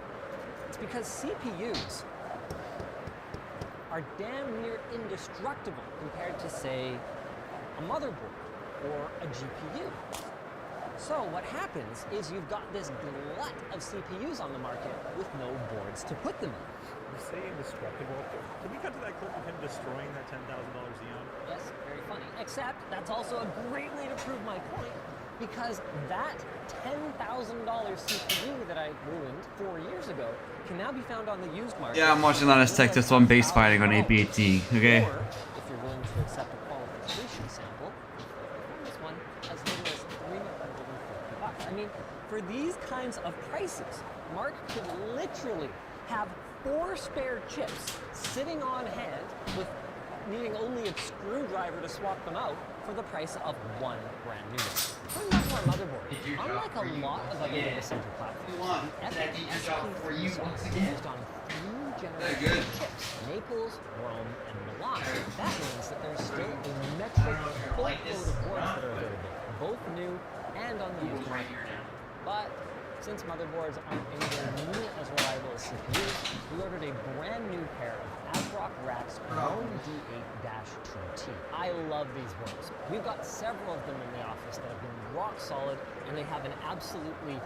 It's because CPUs are damn near indestructible compared to, say, a motherboard or a GPU. So what happens is you've got this glut of CPUs on the market with no boards to put them in. You say indestructible. Can we cut to that clip of him destroying that $10,000 Xeon? Yes, very funny. Except that's also a great way to prove my point, because that $10,000 CPU that I ruined 4 years ago can now be found on the used market. Yeah, I'm watching Linus Texas on base fighting on APT, okay? Or, if you're willing to accept a qualification sample, this one as little as $350. I mean, for these kinds of prices, Mark could literally have 4 spare chips sitting on hand with needing only a screwdriver to swap them out for the price of one brand new one. Going back to our motherboard, unlike a lot of other data center platforms, the Epic SP3 used on 3 generations of chips, Naples, Rome, and Milan. That means that there's still a metric full load of boards that are available, both new and on the used market. But since motherboards aren't anywhere near as reliable as CPUs, we ordered a brand new pair of ASRock Rax Rome D8-2T. I love these boards. We've got several of them in the office that have been rock solid, and they have an absolutely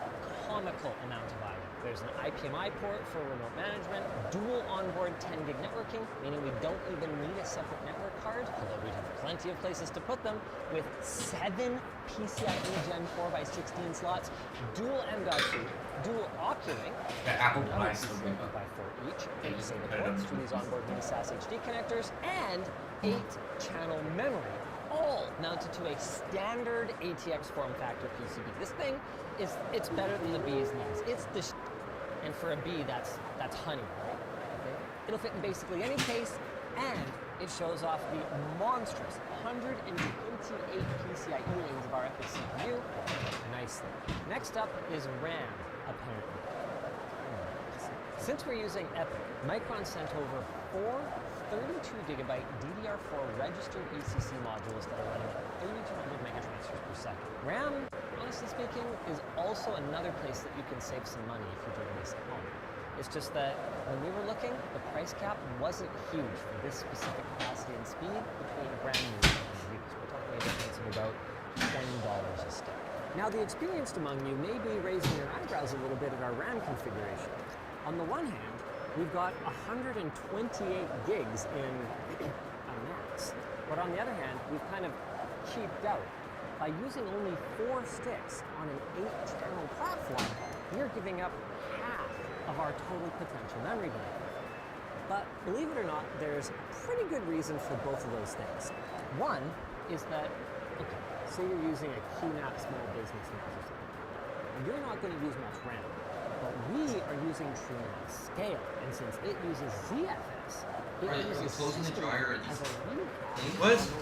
comical amount of I/O. There's an IPMI port for remote management, dual onboard 10 gig networking, meaning we don't even need a separate network card, although we'd have plenty of places to put them, with 7 PCIe Gen 4x16 slots, dual M.2, dual Oculink, Apple by 4 each, 8 single ports to these onboard mini SAS HD connectors, and 8-channel memory, all mounted to a standard ATX form factor PCB. This thing it's better than the bee's knees. It's the and for a bee, that's honey, right? Okay. It'll fit in basically any case, and it shows off the monstrous 128 PCIe lanes of our Epic CPU nicely. Next up is RAM, apparently. Since we're using Epic, Micron sent over 4 32GB DDR4 registered ECC modules that are running at 3200 megatransfers per second. RAM, honestly speaking, is also another place that you can save some money if you're doing this at home. It's just that when we were looking, the price cap wasn't huge for this specific capacity and speed between brand new and used. We're talking a difference of about $20 a stick. Now, the experienced among you may be raising your eyebrows a little bit at our RAM configuration. On the one hand, we've got 128 gigs in a max. But on the other hand, we've kind of cheaped out. By using only 4 sticks on an 8-channel platform, you're giving up half of our total potential memory bandwidth. But believe it or not, there's a pretty good reason for both of those things. One is that, okay, say you're using a QNAP small business NAS or something. You're not going to use much RAM. But we are using TrueNAS Scale, and since it uses ZFS, it uses system as a recap What? of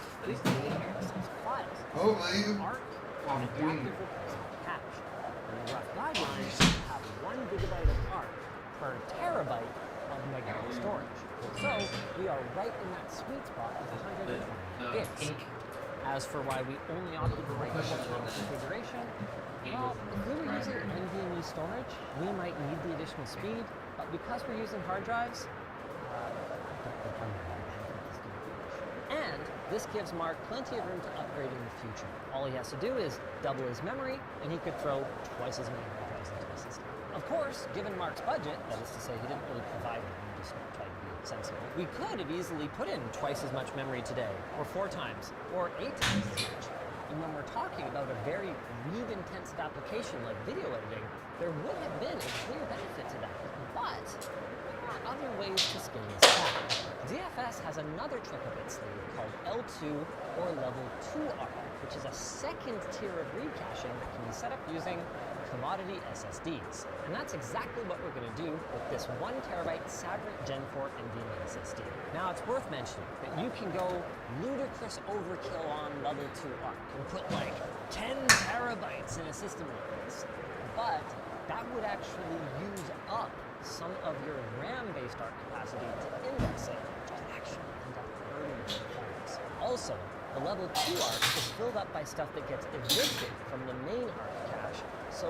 files. Oh, my. ARC and adaptive replacement cache. And the rough guidelines have 1 gigabyte of ARC per terabyte of megabyte storage. So we are right in that sweet spot of 120 gigs. As for why we only opted for a configuration, well, if we were using NVMe storage, we might need the additional speed, but because we're using hard drives, and this gives Mark plenty of room to upgrade in the future. All he has to do is double his memory, and he could throw twice as many hard drives into the system. Of course, given Mark's budget, that is to say, he didn't really provide one, he just tried to be sensible, we could have easily put in twice as much memory today, or 4 times, or 8 times as much. And when we're talking about a very read-intensive application like video editing, there would have been a clear benefit to that. But there are other ways to skin this cat. ZFS MSIS has another trick up its sleeve called L2 or Level 2 ARC, which is a second tier of read caching that can be set up using commodity SSDs. And that's exactly what we're going to do with this 1 terabyte Sabrent Gen 4 NVMe SSD. Now it's worth mentioning that you can go ludicrous overkill on Level 2 ARC and put like 10 terabytes in a system like this. But that would actually use up some of your RAM-based ARC capacity to index it, which can actually end up hurting your performance. Also, the Level 2 ARC is filled up by stuff that gets evicted from the main ARC cache, so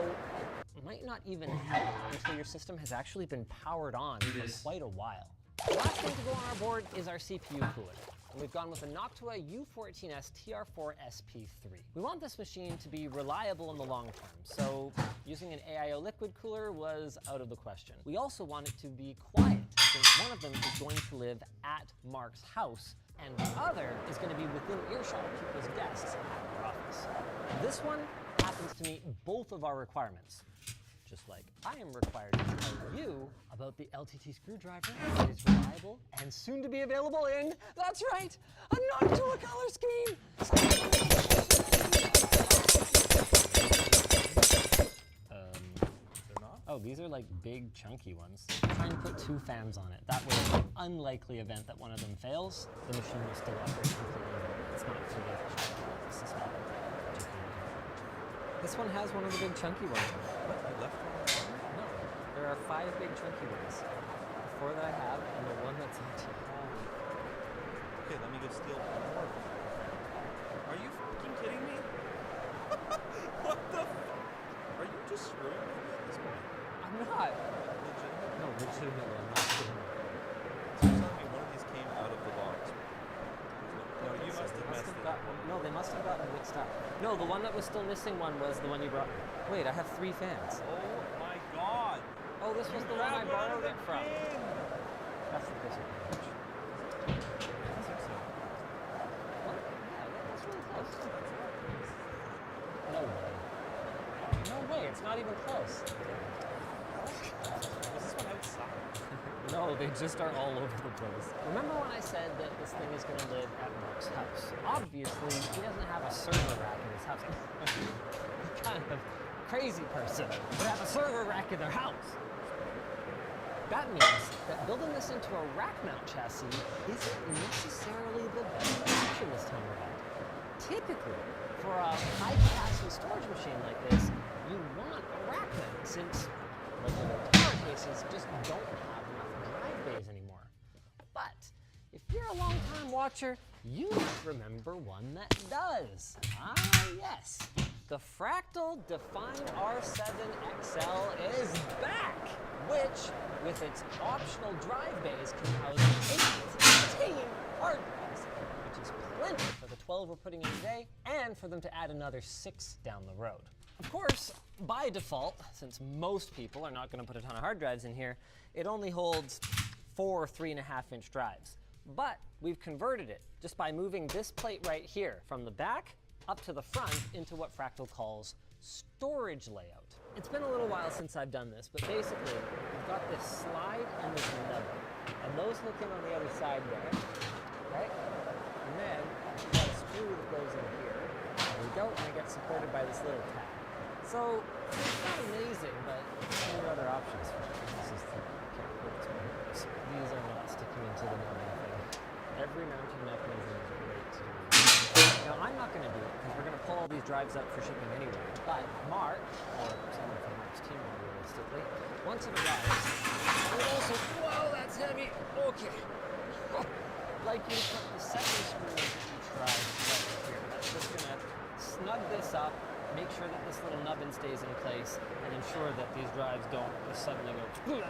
it might not even help until your system has actually been powered on for quite a while. The last thing to go on our board is our CPU cooler. And we've gone with a Noctua U14S TR4 SP3. We want this machine to be reliable in the long term, so using an AIO liquid cooler was out of the question. We also want it to be quiet, since one of them is going to live at Mark's house, and the other is going to be within earshot of people's desks at their office. This one happens to meet both of our requirements. Just like I am required to tell you about the LTT screwdriver that is reliable and soon to be available in, that's right, a Noctua color scheme! They're not? Oh, these are like big chunky ones. Try and put 2 fans on it. That way, in the unlikely event that one of them fails, the machine will still operate completely. It's not for the this is not This one has one of the big chunky ones on it. What? You left one on the corner? No, there are 5 big chunky ones. The 4 that I have and the one that's on top. Okay, let me go steal one more from you. Are you fucking kidding me? What the fuck? Are you just screwing with me at this point? I'm not. Legitimately? No, legitimately, I'm not kidding. So you're telling me one of these came out of the box? No, you must have messed it up. No, they must have gotten mixed up. No, the one that was still missing one was the one you brought. Wait, I have 3 fans. Oh my god! Oh, this was the one I borrowed it from. That's the this one. What? Yeah, that's really close. No way. No way, it's not even close. Was this one outside? No, they just are all over the place. Remember when I said that this thing is going to live at Mark's house? Obviously, he doesn't have a server rack in his house. What kind of crazy person would have a server rack in their house? That means that building this into a rack mount chassis isn't necessarily the best option this time around. Typically, for a high-capacity storage machine like this, you want a rack mount, since regular tower cases just don't have enough drive bays anymore. But if you're a long-time watcher, you might remember one that does. Ah, yes. The Fractal Define R7XL is back, which, with its optional drive bays, can house 18 hard drives, which is plenty for the 12 we're putting in today, and for them to add another 6 down the road. Of course, by default, since most people are not going to put a ton of hard drives in here, it only holds 4 3.5-inch drives. But we've converted it just by moving this plate right here from the back up to the front into what Fractal calls storage layout. It's been a little while since I've done this, but basically, we've got this slide and this nub, and those hook in on the other side there, right? And then we've got a screw that goes in here. There we go, and it gets supported by this little tab. So it's not amazing, but there are other options for it. This is the These are not sticking into the mounting thing. Every mounting mechanism is great to do. Now I'm not going to do it because we're going to pull all these drives up for shipping anyway. But Mark, or someone from Mark's team more realistically, once it arrives, I would also, whoa, that's heavy. Okay. Like you put the second screw into each drive right here. That's just going to snug this up, make sure that this little nubbin stays in place, and ensure that these drives don't just suddenly go fall.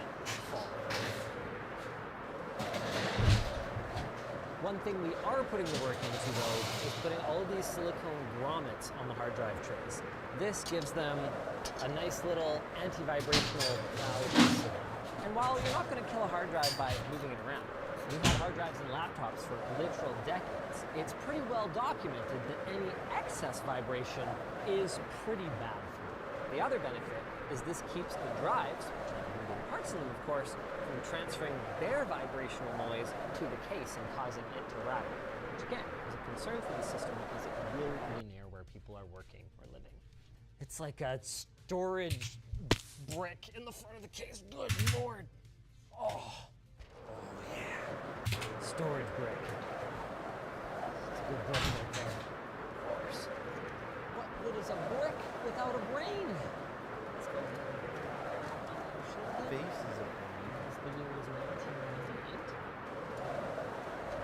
One thing we are putting the work into, though, is putting all of these silicone grommets on the hard drive trays. This gives them a nice little anti-vibrational valve. And while you're not going to kill a hard drive by moving it around, we've had hard drives and laptops for literal decades. It's pretty well documented that any excess vibration is pretty bad for you. The other benefit is this keeps the drives, which are moving parts in them, of course, from transferring their vibrational noise to the case and causing it to rattle, which again is a concern for the system because it will be near where people are working or living. It's like a storage brick in the front of the case. Good lord. Oh yeah. Storage brick. It's a good brick right there. Of course. What good is a brick without a brain? Let's go ahead. Face is a brain. The year was 1998.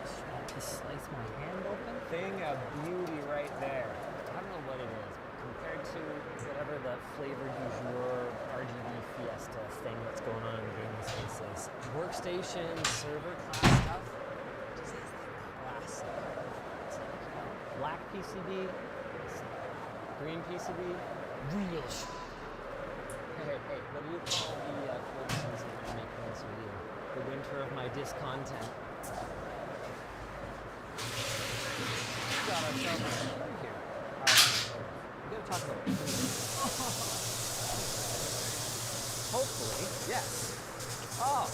Just trying to slice my hand open. Thing of beauty right there. I don't know what it is, but compared to whatever the flavor du jour RGB Fiesta thing that's going on in the gaming space is, workstation, server class stuff, just has that classic. It's like, you know, black PCB, green PCB, real shit. Hey, what do you call the cold season when you're making this video? The winter of my discontent. Got ourselves a story here. We gotta talk about it. Hopefully, yes. Oh,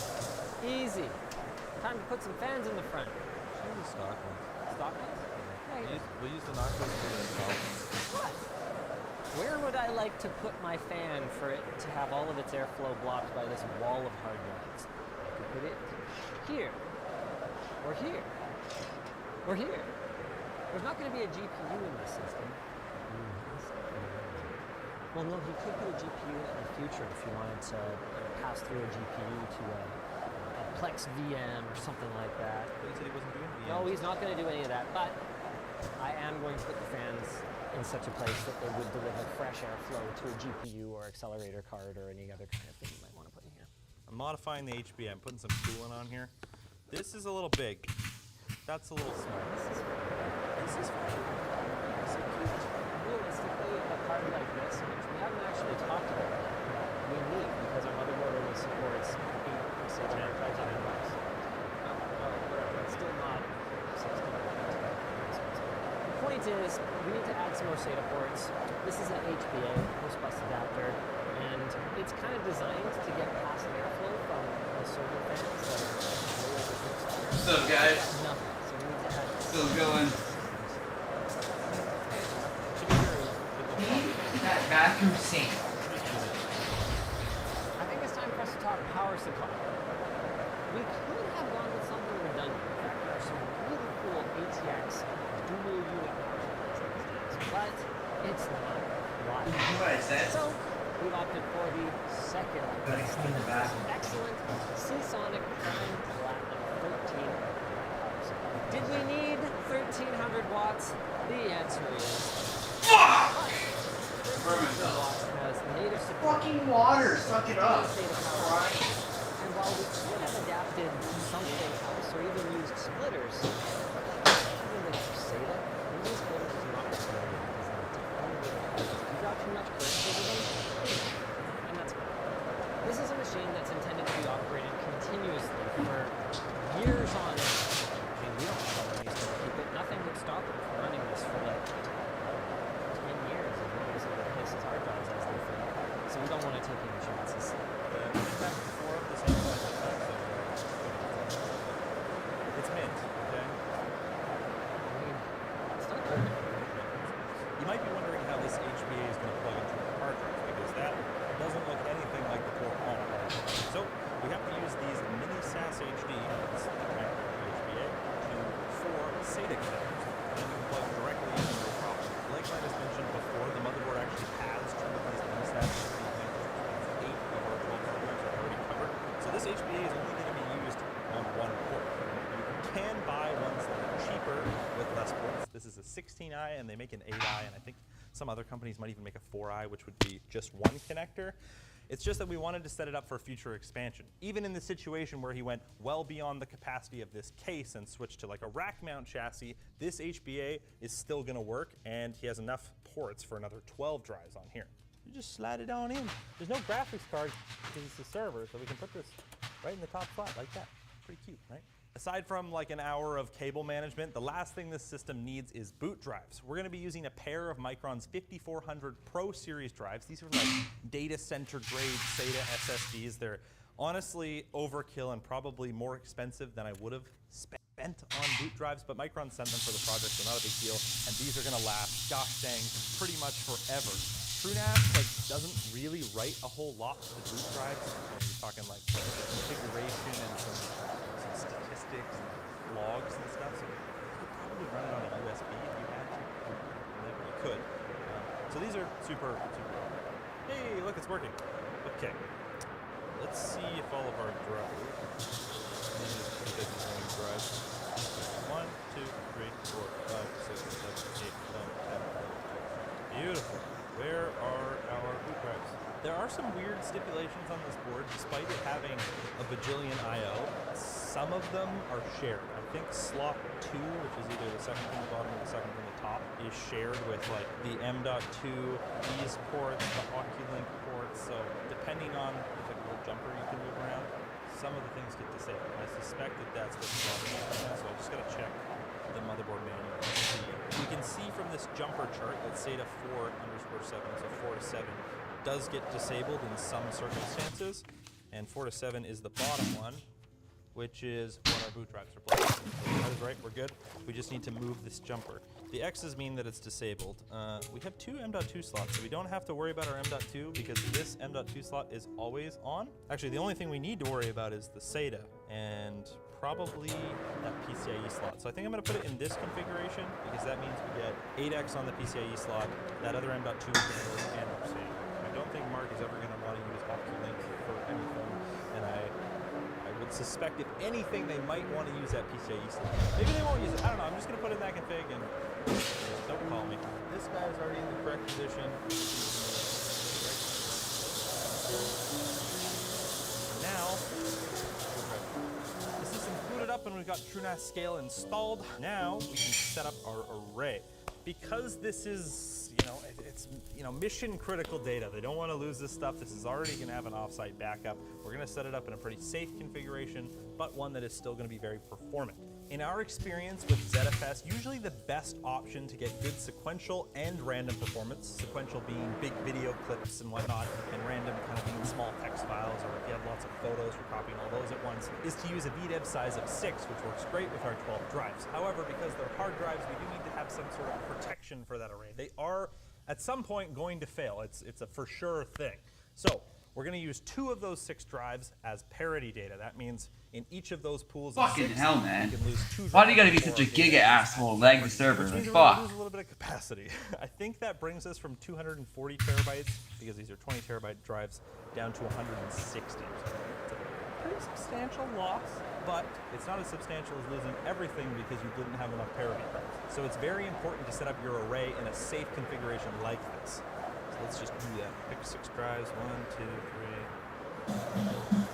easy. Time to put some fans in the front. Show the stock ones. Stock ones? Yeah, We'll use the knock ones for the top ones. what? Where would I like to put my fan for it to have all of its airflow blocked by this wall of hard drives? I could put it here, or here, or here. There's not going to be a GPU in this system. Well, no, he could put a GPU in the future if you wanted to pass through a GPU to a Plex VM or something like that. But he said he wasn't doing VMs. No, he's not going to do any of that, but I am going to put the fans in such a place that they would deliver fresh airflow to a GPU or accelerator card or any other kind of thing you might want to put in here. I'm modifying the HBM, putting some coolant on here. This is a little big. That's a little small. This is fine. Realistically, a card like this, which we haven't actually talked about yet, we need because our motherboard only supports 8 gigabytes of inbox. Whatever, it's still not 16 gigabytes. The point is, we need to add some more SATA ports. This is an HBA, host bus adapter, and it's kind of designed to get past airflow from the server fans that are way over 6 What's up, guys? Nothing. So we need to add Still going. That bathroom sink. I think it's time for us to talk power supply. We could have gone with something redundant. In fact, there are some really cool ATX dual unit power supplies these days, but it's not why. What I said? So we've opted for the second Gotta clean the bathroom. excellent Seasonic Prime Platinum 13 power supply. Did we need 1300 watts? The answer is fuck! 1300 watts has native support. Fucking water, suck it up. And while we could have adapted something else or even used splitters, even the SATA, using splitters is not recommended because they definitely you got too much current over them, and that's fine. This is a machine that's intended to be operated continuously for years on end. I mean, we don't know how long he's going to keep it. Nothing would stop him from running this for like 10 years and he's going to replace his hard drives as they fail. So we don't want to take any chances. It's mint, okay? I mean, it's not good. You might be wondering how this HBA is going to plug into the hard drive because that doesn't look anything like the port on a hard drive. So we have to use these mini SAS HD HBA to 4 SATA connectors. And you can plug directly in no problem. Like I just mentioned before, the motherboard actually has 2 of these mini SAS HD connectors. 8 of our 12 hard drives are already covered. So this HBA is only going to be used on 1 port. You can buy ones that are cheaper with less ports. This is a 16i and they make an 8i, and I think some other companies might even make a 4i, which would be just 1 connector. It's just that we wanted to set it up for future expansion. Even in the situation where he went well beyond the capacity of this case and switched to like a rack mount chassis, this HBA is still gonna work, and he has enough ports for another 12 drives on here. You just slide it on in. There's no graphics card because it's a server, so we can put this right in the top slot like that. Pretty cute, right? Aside from like an hour of cable management, the last thing this system needs is boot drives. We're gonna be using a pair of Micron's 5400 Pro series drives. These are like data center grade SATA SSDs. They're Honestly, overkill and probably more expensive than I would have spent on boot drives, but Micron sent them for the project, so not a big deal. And these are gonna last, gosh dang, pretty much forever. TrueNAS doesn't really write a whole lot to the boot drives. You're talking like configuration and some statistics and logs and stuff. So you could probably run it on a USB if you had to. Maybe you could. So these are super. Hey, look, it's working. Okay. Let's see if all of our drives. 1, 2, 3, 4, 5, 6, 7, 8, 9, 10. Beautiful. Where are our boot drives? There are some weird stipulations on this board, despite it having a bajillion I/O. Some of them are shared. I think slot 2, which is either the second from the bottom or the second from the top, is shared with like the M.2, these ports, the Oculink ports. So depending on if like a little jumper you can move around, some of the things get disabled. I suspect that that's what's causing it right now, so I just gotta check the motherboard manual to see. We can see from this jumper chart that SATA 4_7, so 4 to 7, does get disabled in some circumstances, and 4 to 7 is the bottom one, which is what our boot drives are playing. So that is right, we're good. We just need to move this jumper. The X's mean that it's disabled. We have 2 M.2 slots, so we don't have to worry about our M.2 because this M.2 slot is always on. Actually, the only thing we need to worry about is the SATA and probably that PCIe slot. So I think I'm gonna put it in this configuration because that means we get 8X on the PCIe slot, that other M.2 is gonna work, and our SATA. I don't think Mark is ever gonna want to use Oculink for anything, and I would suspect if anything they might want to use that PCIe slot. Maybe they won't use it, I don't know, I'm just gonna put it in that config and don't call me. This guy is already in the correct position. Now, the system's booted up and we've got TrueNAS Scale installed. Now we can set up our array. Because this is, it's mission critical data. They don't want to lose this stuff. This is already going to have an offsite backup. We're going to set it up in a pretty safe configuration, but one that is still going to be very performant. In our experience with ZFS, usually the best option to get good sequential and random performance, sequential being big video clips and whatnot, and random kind of being small text files, or if you have lots of photos, you're copying all those at once, is to use a VDEV size of 6, which works great with our 12 drives. However, because they're hard drives, we do need to have some sort of protection for that array. They are, at some point, going to fail. It's a for sure thing. So, we're going to use 2 of those 6 drives as parity data. That means in each of those pools of 6, Fucking hell, man. we can lose 2 drives. Why do you gotta be such a giga asshole and lag the server? Which means Like, we're gonna fuck. lose a little bit of capacity. I think that brings us from 240 terabytes, because these are 20 terabyte drives, down to 160. It's a pretty substantial loss, but it's not as substantial as losing everything because you didn't have enough parity drives. So it's very important to set up your array in a safe configuration like this. So let's just do that. Pick 6 drives. 1, 2, 3,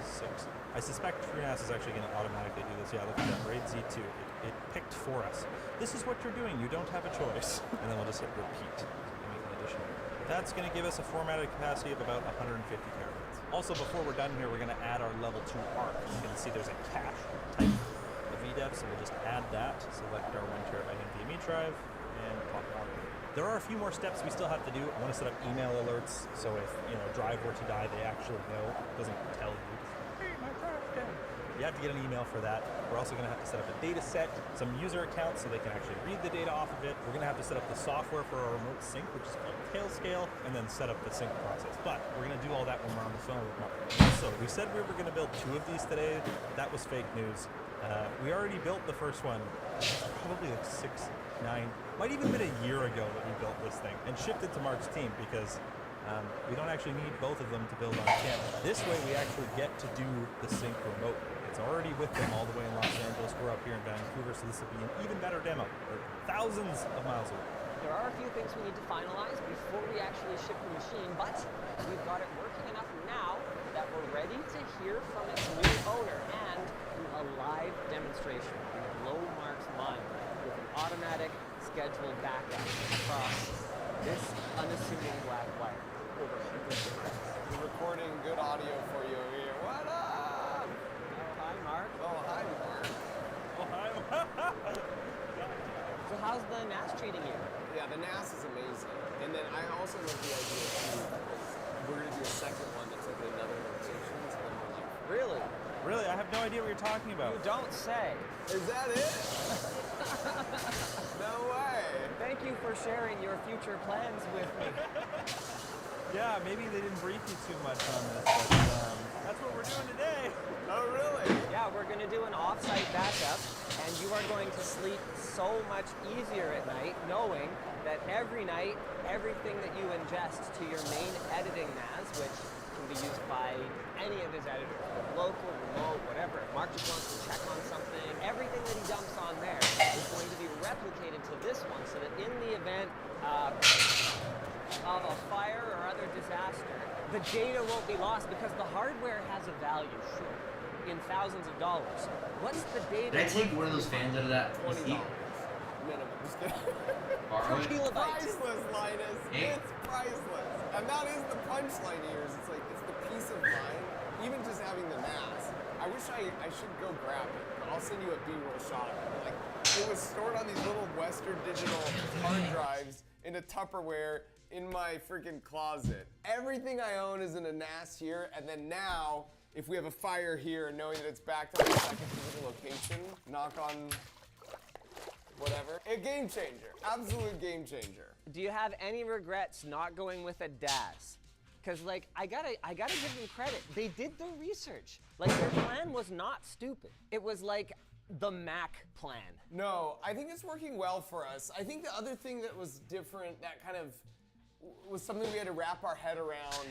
6. I suspect TrueNAS is actually going to automatically do this. Yeah, look at that. RAID Z2. It picked for us. This is what you're doing. You don't have a choice. And then we'll just hit repeat. Make an addition. That's going to give us a formatted capacity of about 150 terabytes. Also, before we're done here, we're going to add our level 2 ARC. You can see there's a cache type of VDEV, so we'll just add that. Select our 1 terabyte NVMe drive and pop it on. There are a few more steps we still have to do. I want to set up email alerts, so if a drive were to die, they actually know. It doesn't tell you. Hey, my drive's dead. You have to get an email for that. We're also going to have to set up a data set, some user accounts so they can actually read the data off of it. We're going to have to set up the software for our remote sync, which is called Tailscale, and then set up the sync process. But we're going to do all that when we're on the phone with Mark. So we said we were going to build 2 of these today. That was fake news. We already built the first one, probably like 6, 9, might even been a year ago that we built this thing, and shipped it to Mark's team because we don't actually need both of them to build on camera. This way we actually get to do the sync remotely. It's already with them all the way in Los Angeles. We're up here in Vancouver, so this will be an even better demo. We're thousands of miles away. There are a few things we need to finalize before we actually ship the machine, but we've got it working enough now that we're ready to hear from its new owner and do a live demonstration to blow Mark's mind with an automatic scheduled backup across this unassuming black wire over hundreds of miles. We're recording good audio for you here. What up? Oh, hi, Mark. Oh, hi, Mark. Oh, hi. So how's the NAS treating you? Yeah, the NAS is amazing. And then I also love the idea too, because we're going to do a second one that's like in another location. It's going to Really? Really, I have no idea what you're talking about. You don't say. Is that it? No way. Thank you for sharing your future plans with me. Yeah, maybe they didn't brief you too much on this, but that's what we're doing today. Oh, really? Yeah, we're going to do an off-site backup, and you are going to sleep so much easier at night knowing that every night, everything that you ingest to your main editing NAS, which can be used by any of his editors, local, remote, whatever. If Mark just wants to check on something, everything that he dumps on there is going to be replicated to this one so that in the event of a fire or other disaster, the data won't be lost because the hardware has a value, sure, in thousands of dollars. What's the data? Did I take one of those fans out of that? $20 minimum. Just kidding. Borrow it? Priceless, Linus. Hey. It's priceless. And that is the punchline here. It's like, it's the peace of mind. Even just having the NAS. I wish I should go grab it, but I'll send you a B-roll shot of it. Like, it was stored on these little Western Digital hard drives in a Tupperware in my freaking closet. Everything I own is in a NAS here, and then now, if we have a fire here, knowing that it's backed up to a second physical location, knock on whatever. A game changer. Absolute game changer. Do you have any regrets not going with a DAS? Because, like, I gotta give them credit. They did their research. Like, their plan was not stupid. It was like the Mac plan. No, I think it's working well for us. I think the other thing that was different, that kind of was something we had to wrap our head around,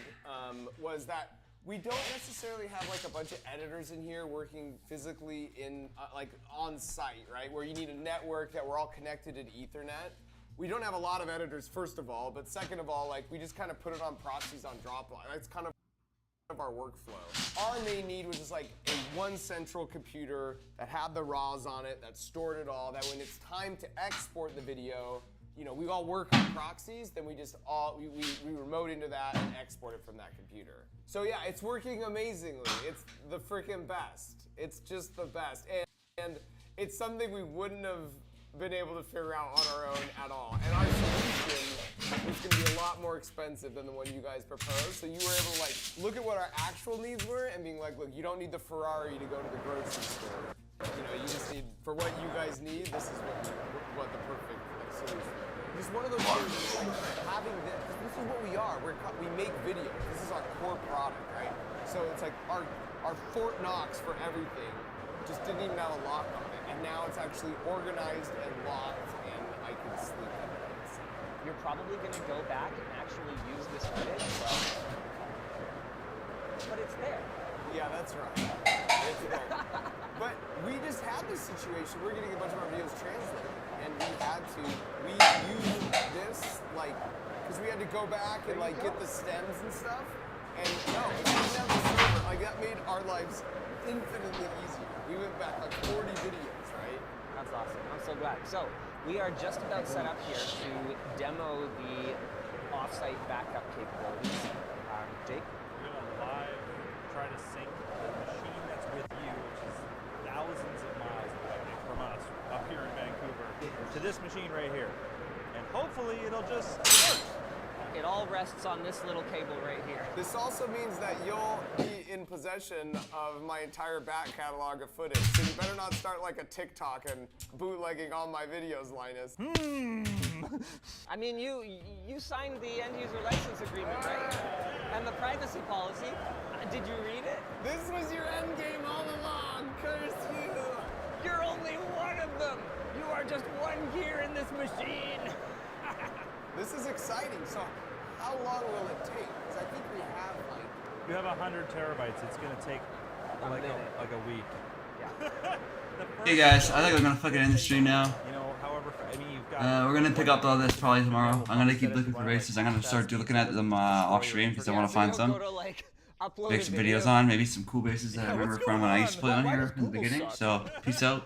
was that we don't necessarily have like a bunch of editors in here working physically in like on site, right? Where you need a network that we're all connected in Ethernet. We don't have a lot of editors, first of all, but second of all, like we just kind of put it on proxies on Dropbox. That's kind of our workflow. Our main need was just like a one central computer that had the RAWs on it, that stored it all, that when it's time to export the video, you know, we all work on proxies, then we just all, we remote into that and export it from that computer. So yeah, it's working amazingly. It's the freaking best. It's just the best. And it's something we wouldn't have been able to figure out on our own at all. And our solution was gonna be a lot more expensive than the one you guys proposed. So you were able to like, look at what our actual needs were and being like, look, you don't need the Ferrari to go to the grocery store. You know, you just need, for what you guys need, this is what the perfect solution. Just one of those things, like having this is what we are. We make videos. This is our core product, right? So it's like our Fort Knox for everything just didn't even have a lock on it. And now it's actually organized and locked, and I can sleep at night. You're probably going to go back and actually use this footage, but it's there. Yeah, that's right. It's there. But we just had this situation. We're getting a bunch of our videos translated, and we used this, like, because we had to go back and, like, get the stems and stuff. And no, if we didn't have the server, like, that made our lives infinitely easier. We went back, like, 40 videos, right? That's awesome. I'm so glad. So, we are just about set up here to demo the off-site backup capabilities. Jake? We're gonna live try to sync the machine that's with you, which is thousands of miles away from us up here in Vancouver, to this machine right here. And hopefully it'll just work. It all rests on this little cable right here. This also means that you'll be in possession of my entire back catalog of footage. So you better not start like a TikTok and bootlegging all my videos, Linus. I mean, you signed the end user license agreement, right? And the privacy policy. Did you read it? This was your end game all along. Curse you. You're only one of them. You are just one gear in this machine. This is exciting. So how long will it take? Because I think we have like... You have 100 terabytes. It's going to take like a week. Yeah. Hey guys, I think we're gonna fucking end the stream now. You know, however, I mean, you've got... We're gonna pick up all this probably tomorrow. I'm gonna keep looking for races. I'm gonna start looking at them off stream because I want to find some. Make some videos on, maybe some cool bases that I remember from when I used to play on here in the beginning. So, peace out.